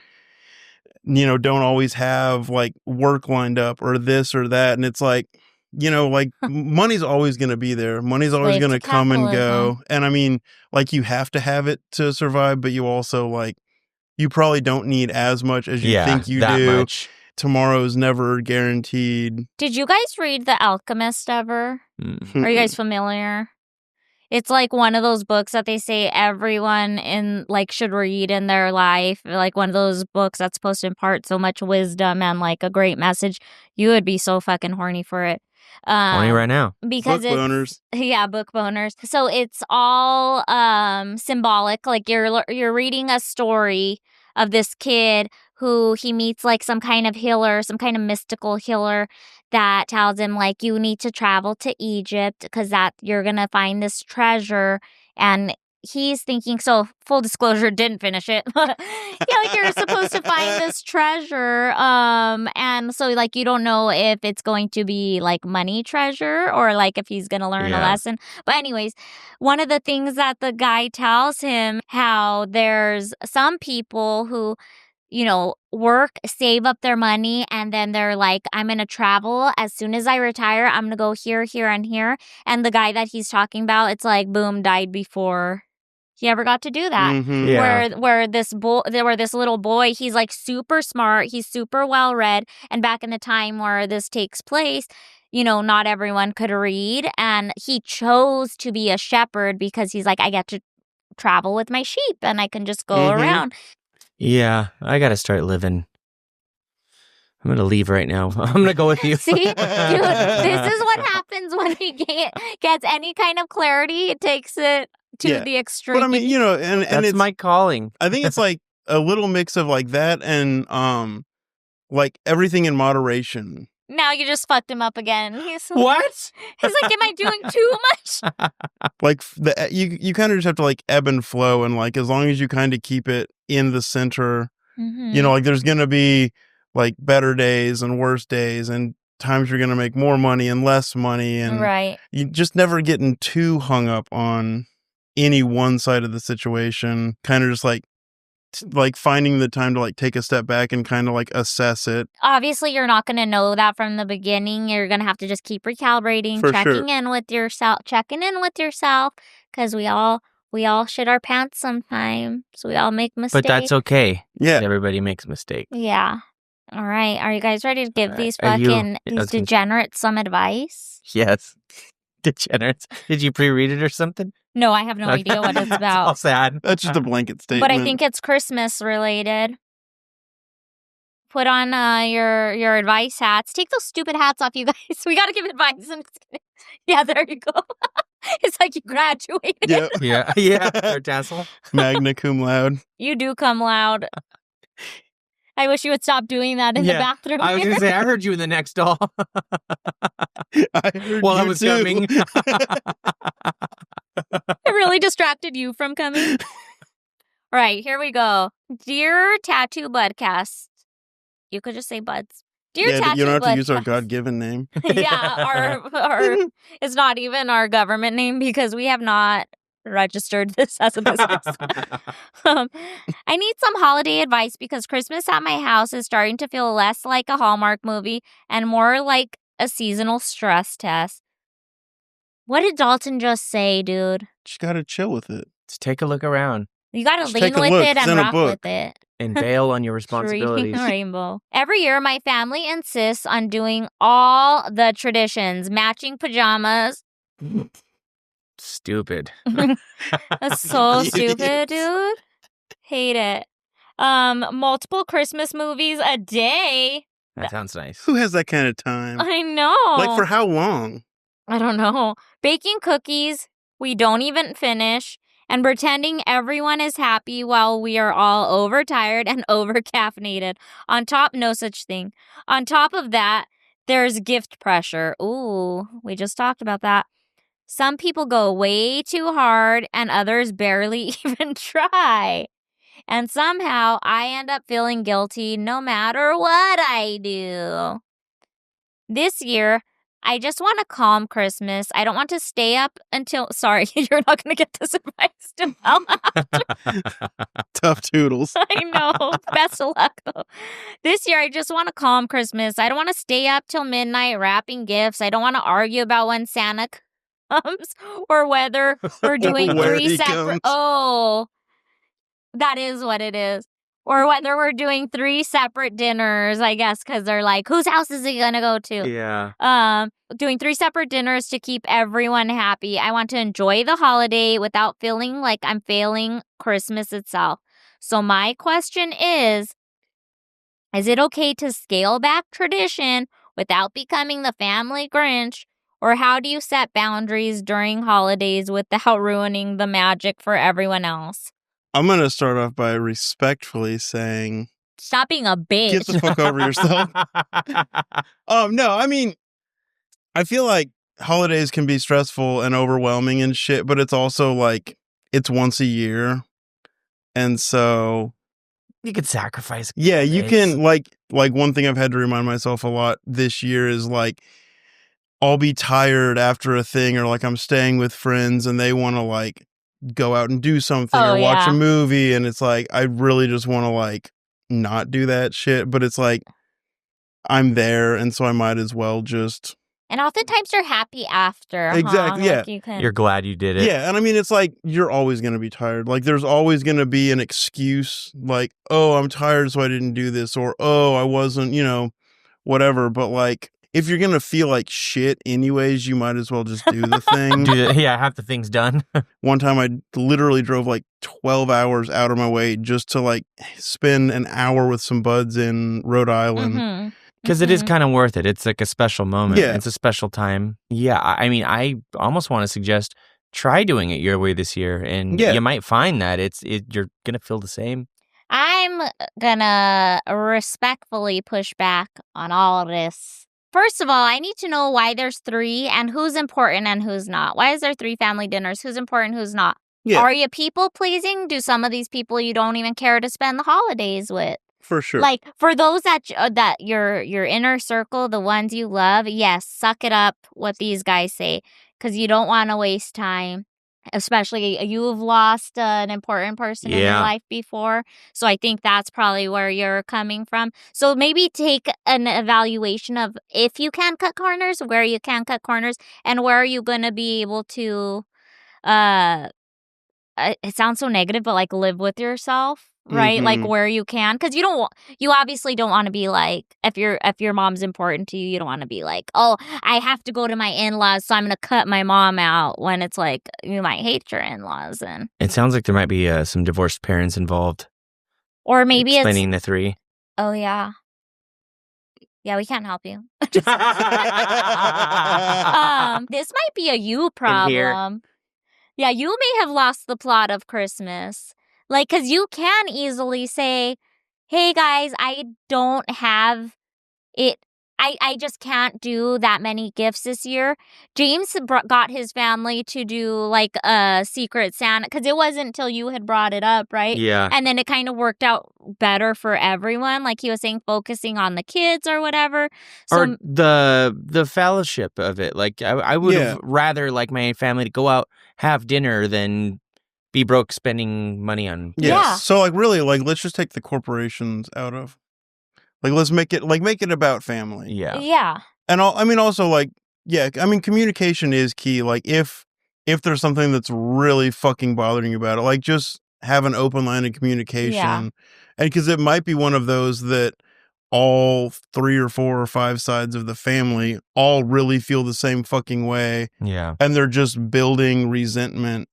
you know, don't always have like work lined up or this or that. And it's like, you know, like money's always going to be there. Money's always Slave going to to come and capitalism. go. And I mean, like you have to have it to survive, but you also like, you probably don't need as much as you think you that do. much. Tomorrow's never guaranteed. Did you guys read The Alchemist ever? Mm. Are you guys familiar? It's like one of those books that they say everyone in like should read in their life. Like one of those books that's supposed to impart so much wisdom and like a great message. You would be so fucking horny for it. Horny right now. Because Book boners. Yeah, book boners. So it's all symbolic. Like you're reading a story of this kid who he meets like some kind of healer, some kind of mystical healer that tells him like you need to travel to Egypt because that you're gonna find this treasure. And he's thinking, so full disclosure, didn't finish it. Yeah, like you're supposed to find this treasure. And so like you don't know if it's going to be like money treasure or like if he's gonna learn a lesson. But anyways, one of the things that the guy tells him how there's some people who, you know, work, save up their money, and then they're like, I'm going to travel. As soon as I retire, I'm going to go here, here, and here. And the guy that he's talking about, it's like, boom, died before he ever got to do that. Mhm. Yeah. Where this little boy, he's like super smart, he's super well read, and back in the time where this takes place, you know, not everyone could read, and he chose to be a shepherd because he's like, I get to travel with my sheep and I can just go Mhm. around. Yeah, I got to start living. I'm going to leave right now. I'm going to go with you. See, dude, this is what happens when he gets any kind of clarity. It takes it to Yeah. the extreme. But I mean, you know, and That's it's my calling. I think it's like a little mix of like that and like everything in moderation. Now you just fucked him up again. He's What? like, am I doing too much? Like you kind of just have to like ebb and flow, and like as long as you kind of keep it in the center, you know, like there's gonna be like better days and worse days and times you're gonna make more money and less money, and Right. you just never getting too hung up on any one side of the situation. Kind of just like finding the time to like take a step back and kind of like assess it. Obviously, you're not going to know that from the beginning. You're going to have to just keep recalibrating, For checking sure. in with yourself, because we all shit our pants sometimes. So we all make mistakes. But that's okay. Yeah. Everybody makes mistakes. Yeah. All right. Are you guys ready to give these Are you- fucking I these was gonna- degenerates some advice? Yes. Degenerates. Did you pre-read it or something? No, I have no idea what it's It's all about. sad. That's just a blanket statement. But I think it's Christmas related. Put on your advice hats. Take those stupid hats off, you guys. We got to give advice. I'm just kidding. Yeah, there you go. It's like you graduated. Yeah. Yeah. Third tassel. Magna cum laude. You do come loud. I wish you would stop doing that in the bathroom. I was going to say, I heard you in the next stall. I heard While I you was too. coming. It really distracted you from coming. All right, here we go. Dear Tattoo Budcast. You could just say Buds. Dear Yeah, Tattoo you don't have to use our Budcast. God-given name. Yeah, our it's not even our government name because we have not registered this as a business. I need some holiday advice because Christmas at my house is starting to feel less like a Hallmark movie and more like a seasonal stress test. What did Dalton just say, dude? Just gotta chill with it. Just take a look around You gotta Just lean take a with look. it It's and in a rock book. with it. and bail on your Tree responsibilities. rainbow. Every year, my family insists on doing all the traditions, matching pajamas. Stupid. That's so You stupid, idiots. dude. Hate it. Multiple Christmas movies a day. That sounds nice. Who has that kind of time? I know. Like for how long? I don't know. Baking cookies we don't even finish, and pretending everyone is happy while we are all overtired and over-caffeinated. No such thing. On top of that, there's gift pressure. Ooh, we just talked about that. Some people go way too hard and others barely even try. And somehow I end up feeling guilty no matter what I do. This year, I just want a calm Christmas. I don't want to stay up until... Sorry, you're not going to get this advice to Mel. Tough toodles. I know. Best of luck, though. This year, I just want a calm Christmas. I don't want to stay up till midnight wrapping gifts. I don't want to argue about when Santa comes or whether we're doing Where three he separate... comes. Oh, that is what it is. Or whether we're doing 3 separate dinners, I guess, because they're like, whose house is he going to go to? Yeah. Doing 3 separate dinners to keep everyone happy. I want to enjoy the holiday without feeling like I'm failing Christmas itself. So my question is it okay to scale back tradition without becoming the family Grinch? Or how do you set boundaries during holidays without ruining the magic for everyone else? I'm going to start off by respectfully saying, Stop being a bitch. get the fuck over yourself. No, I mean, I feel like holidays can be stressful and overwhelming and shit, but it's also like, it's once a year. And so, You could sacrifice. yeah, you It's- can, like one thing I've had to remind myself a lot this year is like, I'll be tired after a thing, or like I'm staying with friends and they want to like go out and do something Oh, or watch yeah. a movie. And it's like, I really just want to like not do that shit. But it's like, I'm there. And so I might as well just. And oftentimes you're happy after. Exactly, Huh? yeah. Like you can... You're glad you did it. Yeah. And I mean, it's like, you're always going to be tired. Like there's always going to be an excuse like, oh, I'm tired, so I didn't do this. Or, oh, I wasn't, whatever. But like, if you're going to feel like shit anyways, you might as well just do the thing. Have the things done. One time I literally drove like 12 hours out of my way just to like spend an hour with some buds in Rhode Island. Mm-hmm. Because it is kind of worth it. It's like a special moment. Yeah. It's a special time. Yeah. I mean, I almost want to suggest try doing it your way this year. And Yeah. you might find that you're going to feel the same. I'm gonna respectfully push back on all of this. First of all, I need to know why there's 3 and who's important and who's not. Why is there 3 family dinners? Who's important, who's not? Yeah. Are you people pleasing? Do some of these people you don't even care to spend the holidays with? For sure. Like for those that your inner circle, the ones you love, yes, suck it up what these guys say, because you don't want to waste time. Especially you've lost an important person in your Yeah. life before. So I think that's probably where you're coming from. So maybe take an evaluation of if you can cut corners, where you can cut corners, and where are you going to be able to, it sounds so negative, but like live with yourself, right? Like Mhm. where you can, because you obviously don't want to be like, if your mom's important to you, you don't want to be like, oh, I have to go to my in-laws, so I'm gonna cut my mom out, when it's like you might hate your in-laws, and It sounds like there might be some divorced parents involved. or maybe it's explaining the 3. oh yeah, we can't help you. This might be a you problem. Yeah, you may have lost the plot of Christmas. Like, because you can easily say, hey, guys, I don't have it. I just can't do that many gifts this year. James got his family to do, like, a secret Santa, because it wasn't until you had brought it up, right? Yeah. And then it kind of worked out better for everyone. Like he was saying, focusing on the kids or whatever. So, Or the fellowship of it. Like I would Yeah. have rather like my family to go out, have dinner than be broke spending money on. Yeah. So like really, like let's just take the corporations out of. Like let's make it about family. Yeah. yeah. And also like, yeah, I mean, communication is key. Like if there's something that's really fucking bothering you about it, like just have an open line of communication. Yeah. And because it might be one of those that all 3 or 4 or 5 sides of the family all really feel the same fucking way. Yeah. And they're just building resentment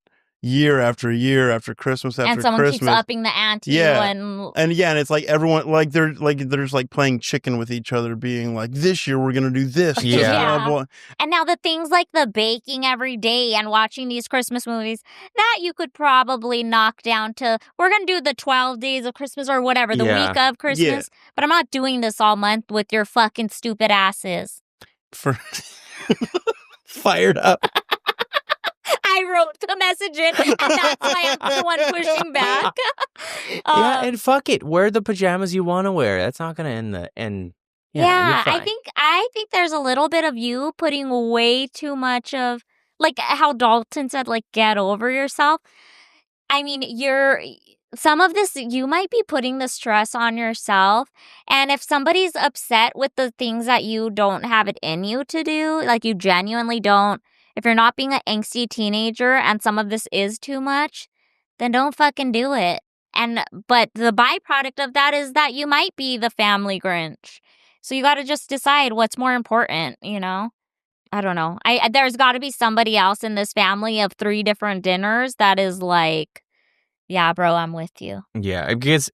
year after year after Christmas after And someone Christmas. keeps upping the ante. Yeah. And And it's like everyone they're just like playing chicken with each other, being like, this year we're gonna do this. Yeah. Blah, blah, blah. And now the things like the baking every day and watching these Christmas movies, that you could probably knock down to, we're going to do the 12 days of Christmas or whatever, the Yeah. week of Christmas. But I'm not doing this all month with your fucking stupid asses. For Fired up. I wrote the message in, and that's why I'm the one pushing back. Yeah, and fuck it. Wear the pajamas you want to wear. That's not going to end the end. Yeah, you're I fine. think there's a little bit of you putting way too much of, like how Dalton said, like, get over yourself. I mean, some of this, you might be putting the stress on yourself. And if somebody's upset with the things that you don't have it in you to do, like you genuinely don't, if you're not being an angsty teenager and some of this is too much, then don't fucking do it. But the byproduct of that is that you might be the family Grinch. So you got to just decide what's more important, you know? I don't know. There's got to be somebody else in this family of 3 different dinners that is like, yeah, bro, I'm with you. Yeah, because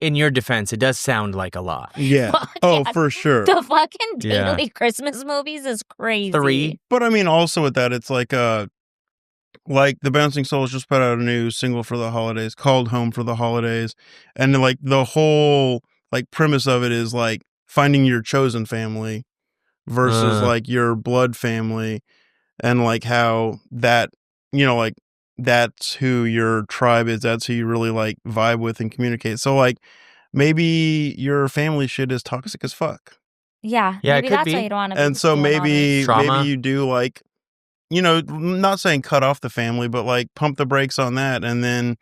in your defense, it does sound like a lot. Yeah. Fuck Oh, yeah. for sure. The fucking Yeah. daily Christmas movies is crazy. 3. But I mean, also with that, it's like the Bouncing Souls just put out a new single for the holidays called Home for the Holidays. And like the whole like premise of it is like finding your chosen family versus like your blood family, and like how that, you know, like that's who your tribe is, that's who you really like vibe with and communicate. So like maybe your family shit is toxic as fuck. Yeah, Yeah, it maybe could that's be. why you don't want to. And so maybe Trauma. you do like, you know, not saying cut off the family, but like pump the brakes on that and then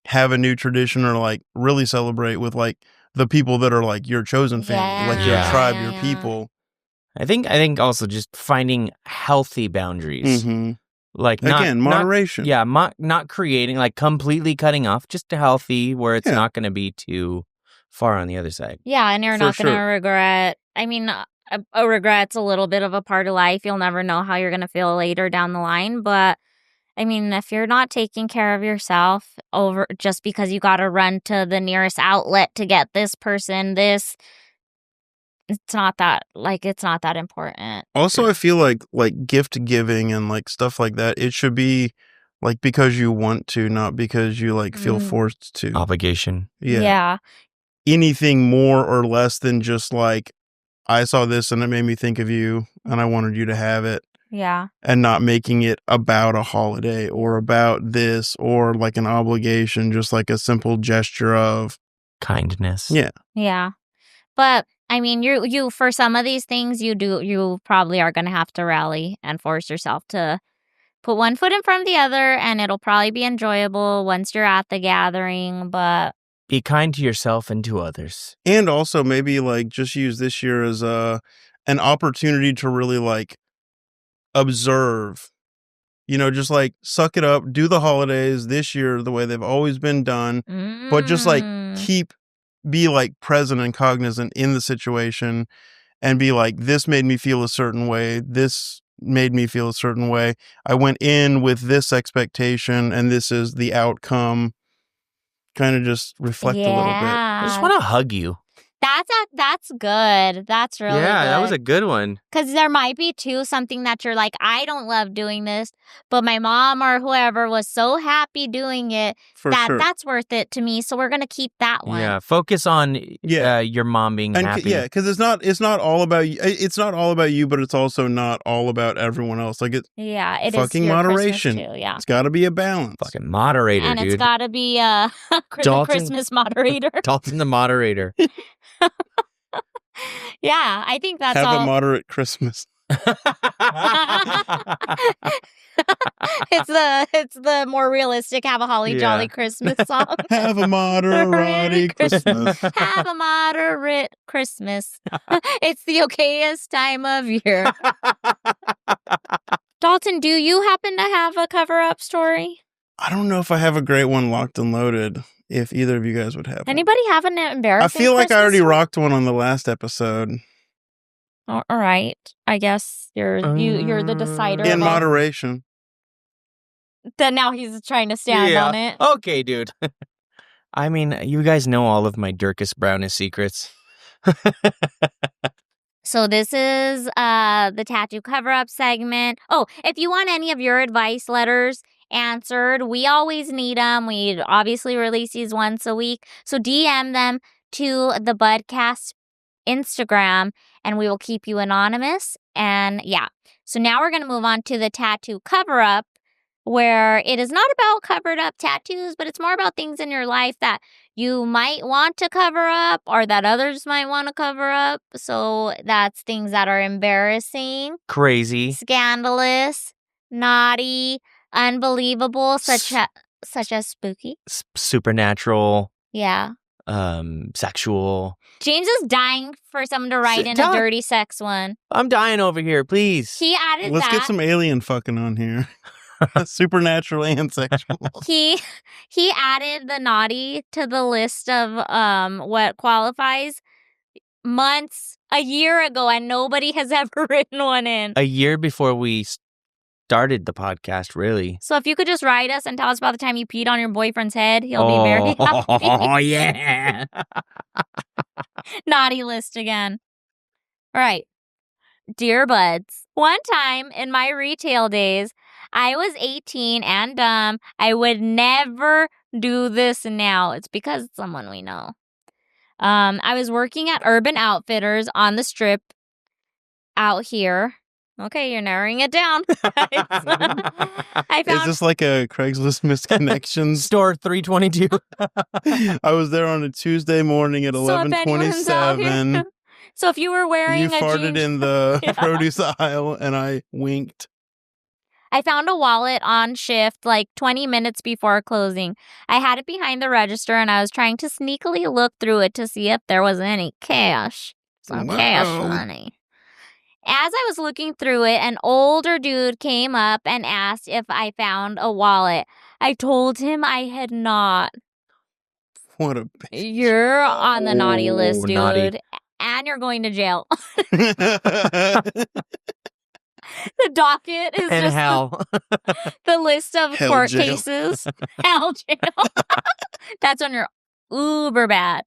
have a new tradition, or like really celebrate with like the people that are like your chosen family, like your Yeah. tribe, Yeah, your yeah. people. I think also just finding healthy boundaries. Mm-hmm. Like not, Again, moderation. not creating, like completely cutting off, just a healthy where it's Yeah. not going to be too far on the other side. Yeah, and you're For not going to sure. regret. I mean, a regret's a little bit of a part of life. You'll never know how you're going to feel later down the line. But I mean, if you're not taking care of yourself over just because you got to run to the nearest outlet to get this person, it's not that important. Also, I feel like gift giving and like stuff like that, it should be like because you want to, not because you like feel forced to. Obligation. Yeah. Anything more or less than just like, I saw this and it made me think of you and I wanted you to have it. Yeah. And not making it about a holiday or about this or like an obligation, just like a simple gesture of Kindness. Yeah. Yeah. But I mean, you for some of these things, you probably are going to have to rally and force yourself to put one foot in front of the other, and it'll probably be enjoyable once you're at the gathering. But Be kind to yourself and to others. And also maybe like just use this year as an opportunity to really like observe, you know, just like suck it up, do the holidays this year the way they've always been done, but just like be like present and cognizant in the situation and be like, this made me feel a certain way. This made me feel a certain way. I went in with this expectation and this is the outcome. Kind of just reflect a little bit. I just want to hug you. That's good. That's really Yeah, good. that was a good one. Because there might be, too, something that you're like, I don't love doing this, but my mom or whoever was so happy doing it For that sure. that's worth it to me. So we're going to keep that one. Yeah, focus on Yeah. your mom being And happy. yeah, because it's not all about you. It's not all about you, but it's also not all about everyone else. Like it's Yeah, it is fucking your moderation. Christmas too, yeah. It's got to be a balance. Fucking moderator, And dude. it's got to be a Dalton- Christmas moderator. Dalton the moderator. Yeah, I think that's Have all. a moderate Christmas. It's the more realistic Have a Holly Yeah. Jolly Christmas song. Have a moderate Christmas. Have a moderate Christmas. It's the okayest time of year. Dalton, do you happen to have a cover-up story? I don't know if I have a great one locked and loaded. If either of you guys would have one. Anybody have an embarrassing I feel like I Christmas already story? rocked one on the last episode. All right. I guess you're the decider. In of all- moderation. Then now he's trying to stand on it. Okay, dude. I mean, you guys know all of my Dirkus Brownest secrets. So this is the tattoo cover-up segment. Oh, if you want any of your advice letters answered, we always need them. We obviously release these once a week. So DM them to the Budcast Instagram, and we will keep you anonymous. And yeah, so now we're going to move on to the tattoo cover-up where it is not about covered up tattoos, but it's more about things in your life that you might want to cover up or that others might want to cover up. So that's things that are embarrassing, Crazy. scandalous, naughty, unbelievable, such as spooky. Supernatural. Yeah. Sexual. James is dying for someone to write in a dirty sex one. I'm dying over here, please. He added Let's that. get some alien fucking on here. Supernatural and sexual. He added the naughty to the list of what qualifies a year ago, and nobody has ever written one in. A year before we started the podcast, really. So if you could just write us and tell us about the time you peed on your boyfriend's head, he'll be very happy. Oh, yeah. Naughty list again. All right. Dear Buds, one time in my retail days, I was 18 and dumb. I would never do this now. It's because it's someone we know. I was working at Urban Outfitters on the strip out here. Okay, you're narrowing it down. I found Is this like a Craigslist misconnection? Store 322. I was there on a Tuesday morning at So if anyone's out here- 11:27. So if you were wearing You a farted jeans, in the Yeah. produce aisle, and I winked. I found a wallet on shift like 20 minutes before closing. I had it behind the register and I was trying to sneakily look through it to see if there was any cash. Some cash Wow. money. As I was looking through it, an older dude came up and asked if I found a wallet. I told him I had not. What a bitch. You're on the naughty Oh, list, dude. naughty. And you're going to jail. The docket is And just hell. the list of Hell court jail. cases. Hell jail. That's when you're uber bad.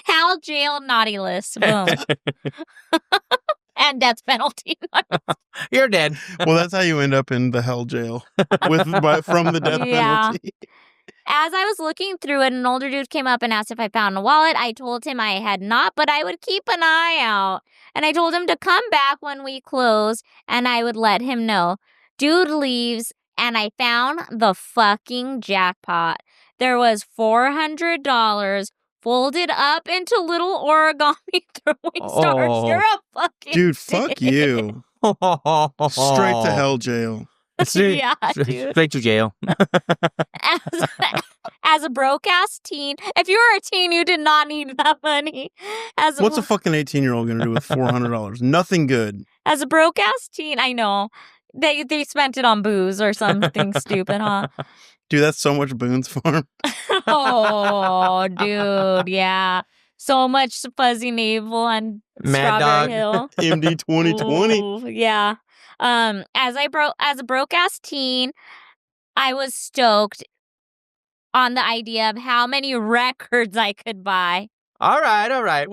Hell jail naughty list. Boom. And death penalty. You're dead. Well, that's how you end up in the hell jail from the death Yeah. penalty. As I was looking through it, an older dude came up and asked if I found a wallet. I told him I had not, but I would keep an eye out. And I told him to come back when we closed, and I would let him know. Dude leaves, and I found the fucking jackpot. There was $400 folded up into little origami throwing stars. Oh. You're a fucking Dude, fuck dick. you. Straight to hell jail. Yeah, dude. Straight to jail. As a broke-ass teen, if you were a teen, you did not need that money. What's a fucking 18-year-old going to do with $400? Nothing good. As a broke-ass teen, I know. They spent it on booze or something stupid, huh? Dude, that's so much Boone's Farm. Oh, dude, yeah. So much fuzzy navel on Mad Strawberry Dog. Hill. MD 2020. Ooh, yeah. As a broke-ass teen, I was stoked on the idea of how many records I could buy. All right.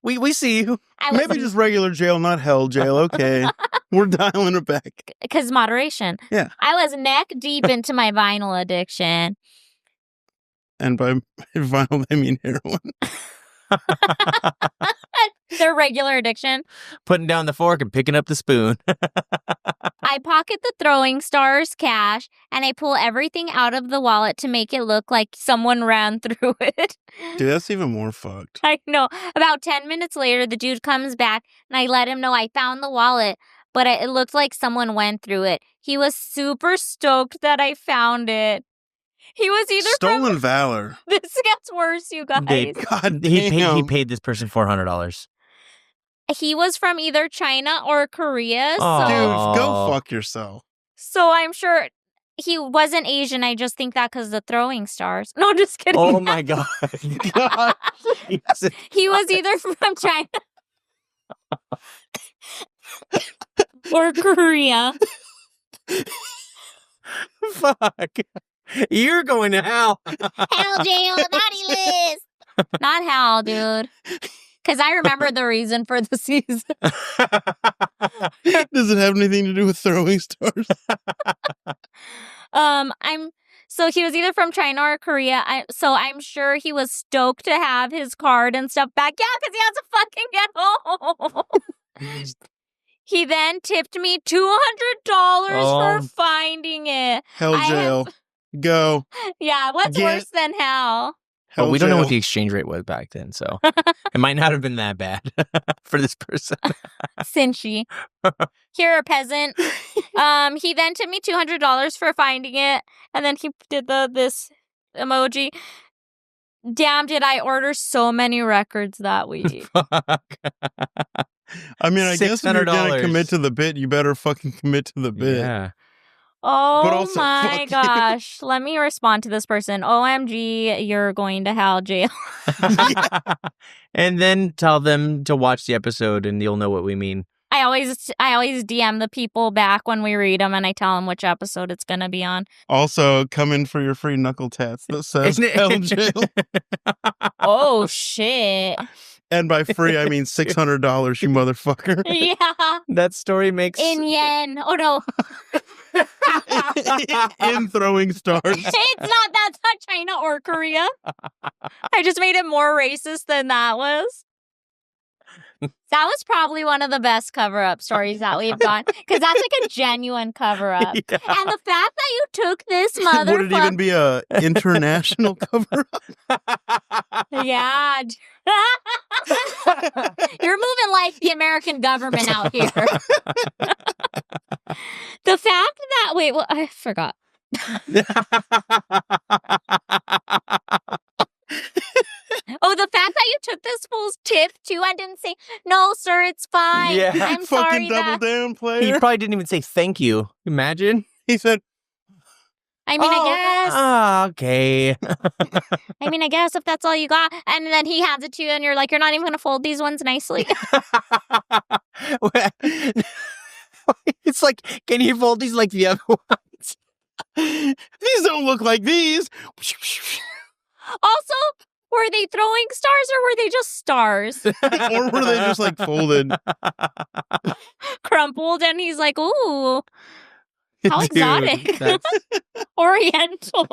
We see you. I was, Maybe just regular jail, not hell jail. Okay. We're dialing it back. because moderation. Yeah. I was neck deep into my vinyl addiction. And by vinyl, I mean heroin. Their regular addiction. Putting down the fork and picking up the spoon. I pocket the throwing stars cash and I pull everything out of the wallet to make it look like someone ran through it. Dude, that's even more fucked. I know. About 10 minutes later, the dude comes back and I let him know I found the wallet, but it looked like someone went through it. He was super stoked that I found it. He was either Stolen from... valor. This gets worse, you guys. Babe, God he damn. paid this person $400. He was from either China or Korea, Aw. Dude, go Oh. fuck yourself. so I'm sure he wasn't Asian. I just think that because the throwing stars. No, just kidding. Oh my God. God. Jesus. He was either from China or Korea. Fuck. You're going to hell. Hell jail, naughty list. Not hell, dude. Because I remember the reason for the season. Does it have anything to do with throwing stars? So he was either from China or Korea. So I'm sure he was stoked to have his card and stuff back. Yeah, because he has to fucking get home. He then tipped me $200 for finding it. Hell jail. Go. Yeah, what's worse than hell? Well, we don't know what the exchange rate was back then, so it might not have been that bad for this person. Cinchy. Here, a peasant. He then tipped me $200 for finding it, and then he did this emoji. Damn, did I order so many records that week? I mean, I guess if you're gonna commit to the bit, you better fucking commit to the bit. Yeah. Oh But also, my fuck gosh. Let me respond to this person. OMG, you're going to hell jail. And then tell them to watch the episode and you'll know what we mean. I always DM the people back when we read them and I tell them which episode it's going to be on. Also, come in for your free knuckle tats that says hell jail. Oh, shit. And by free, I mean $600, you motherfucker. Yeah. That story makes... In yen. Oh, no. In throwing stars. It's not. That's not China or Korea. I just made it more racist than that was. That was probably one of the best cover-up stories that we've done. Because that's like a genuine cover-up. Yeah. And the fact that you took this motherfucker... Would it even be a international cover-up? Yeah. You're moving like the American government out here. The fact that... Wait, well, I forgot. Oh, the fact that you took this fool's tip, too, and didn't say, no, sir, it's fine. Yeah. I'm sorry Fucking double down player. He probably didn't even say thank you. Imagine. He said, I mean, I guess. Okay. I mean, I guess if that's all you got. And then he hands it to you and you're like, you're not even going to fold these ones nicely. It's like, can you fold these like the other ones? these don't look like these. Also, were they throwing stars or were they just stars? Or were they just like folded? Crumpled, and he's like, ooh, how exotic. Oriental.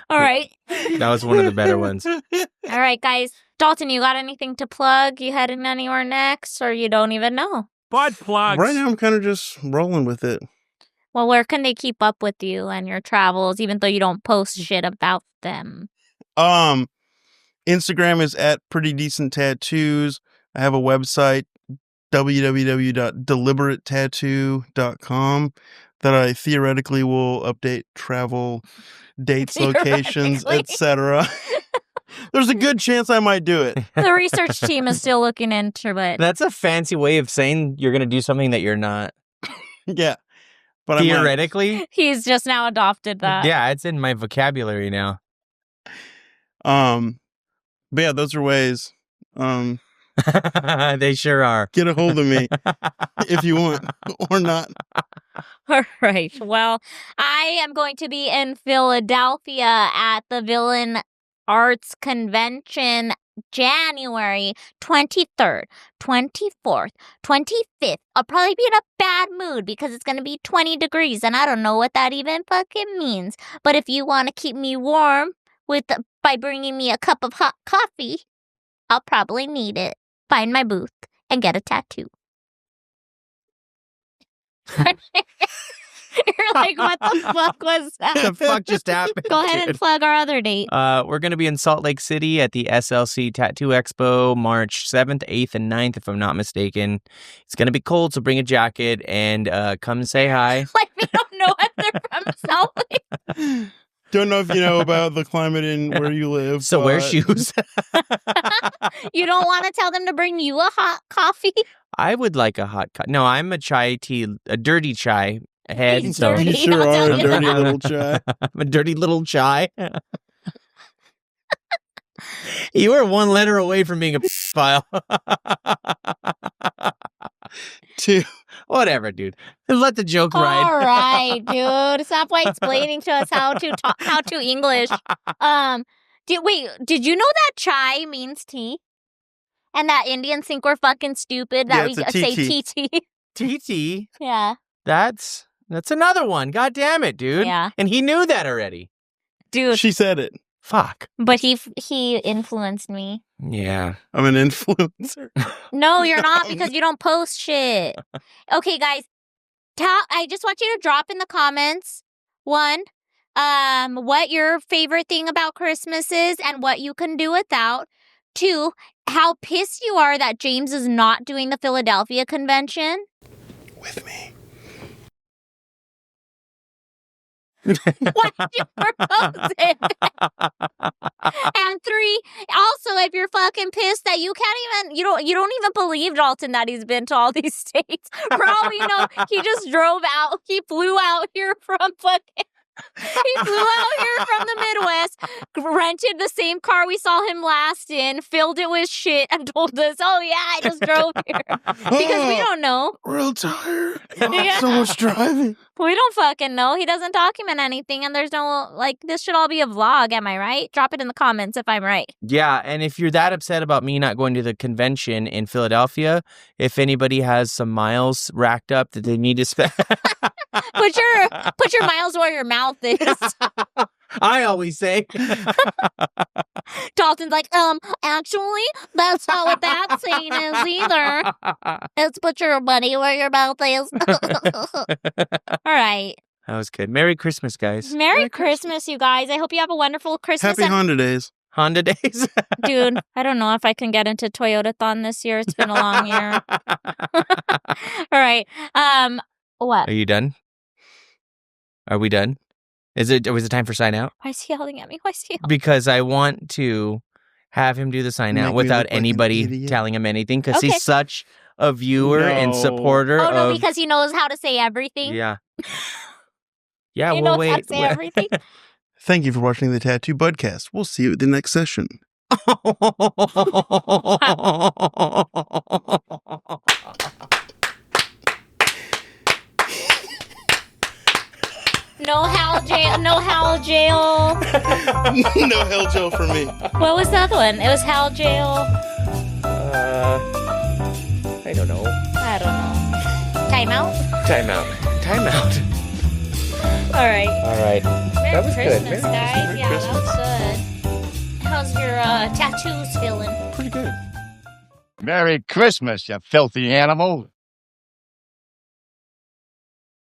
All right. That was one of the better ones. All right, guys. Dalton, you got anything to plug? You heading anywhere next, or you don't even know? Bud plugs. Right now, I'm kind of just rolling with it. Well, where can they keep up with you and your travels, even though you don't post shit about them? Instagram is at Pretty Decent Tattoos. I have a website, www.deliberatetattoo.com, that I theoretically will update travel dates, locations, etc. There's a good chance I might do it. The research team is still looking into it. That's a fancy way of saying you're going to do something that you're not. Yeah. But theoretically? He's just now adopted that. Yeah, it's in my vocabulary now. But yeah, those are ways. They sure are. Get a hold of me if you want or not. All right. Well, I am going to be in Philadelphia at the Villain Arts Convention January 23rd, 24th, 25th. I'll probably be in a bad mood because it's going to be 20 degrees and I don't know what that even fucking means. But if you want to keep me warm by bringing me a cup of hot coffee, I'll probably need it. Find my booth and get a tattoo. You're like, what the fuck was that? The fuck just happened? Go ahead and plug our other date. We're going to be in Salt Lake City at the SLC Tattoo Expo, March 7th, 8th, and 9th, if I'm not mistaken. It's going to be cold, so bring a jacket and come say hi. Like, we don't know if they're from Salt Lake. Don't know if you know about the climate in where you live. So wear shoes. You don't want to tell them to bring you a hot coffee? I would like a hot coffee. No, I'm a chai tea, a dirty chai head. He's so. dirty. You sure are a dirty little chai. I'm a dirty little chai. You are one letter away from being a file. Two. Whatever, dude. Let the joke ride. All right, dude. Stop explaining to us how to English. Did you know that chai means tea? And that Indians think we're fucking stupid that we say TT. TT? Yeah. That's another one. God damn it, dude. Yeah. And he knew that already. Dude. She said it. Fuck. But he influenced me. Yeah. I'm an influencer. No, you're not because you don't post shit. Okay, guys. I just want you to drop in the comments, one, what your favorite thing about Christmas is and what you can do without. Two, how pissed you are that James is not doing the Philadelphia convention. With me. What you proposing? And three, also, if you're fucking pissed that you don't even believe Dalton that he's been to all these states. For all we know, he just drove out. He flew out here from fucking. He flew out here from the Midwest, rented the same car we saw him last in, filled it with shit, and told us, "Oh yeah, I just drove here," because we don't know. Real tired. Yeah. So much driving. We don't fucking know. He doesn't document anything, and there's no, this should all be a vlog, am I right? Drop it in the comments if I'm right. Yeah, and if you're that upset about me not going to the convention in Philadelphia, if anybody has some miles racked up that they need to spend... Put your miles where your mouth is. I always say. Dalton's like, actually, that's not what that saying is either. It's put your money where your mouth is. All right. That was good. Merry Christmas, guys. Merry Christmas, you guys. I hope you have a wonderful Christmas. Happy Honda Days. Honda days. Dude, I don't know if I can get into Toyota-thon this year. It's been a long year. All right. What? Are you done? Are we done? Was it time for sign out? Why is he yelling at me? Why is he yelling? Because I want to have him do the sign out Make me without look like an anybody idiot. telling him anything because Okay. he's such a viewer and No. supporter Oh, no, of... because he knows how to say everything. Yeah. Yeah, He we'll knows how wait. to say everything. Thank you for watching the Tattoo Budcast. We'll see you at the next session. No hell jail. No hell jail. No hell jail for me. What was the other one? It was hell jail. I don't know. I don't know. Timeout? Timeout. All right. All right. Merry That was good. Christmas, Merry guys. Merry Yeah, Christmas. that was good. How's your tattoos feeling? Pretty good. Merry Christmas, you filthy animal.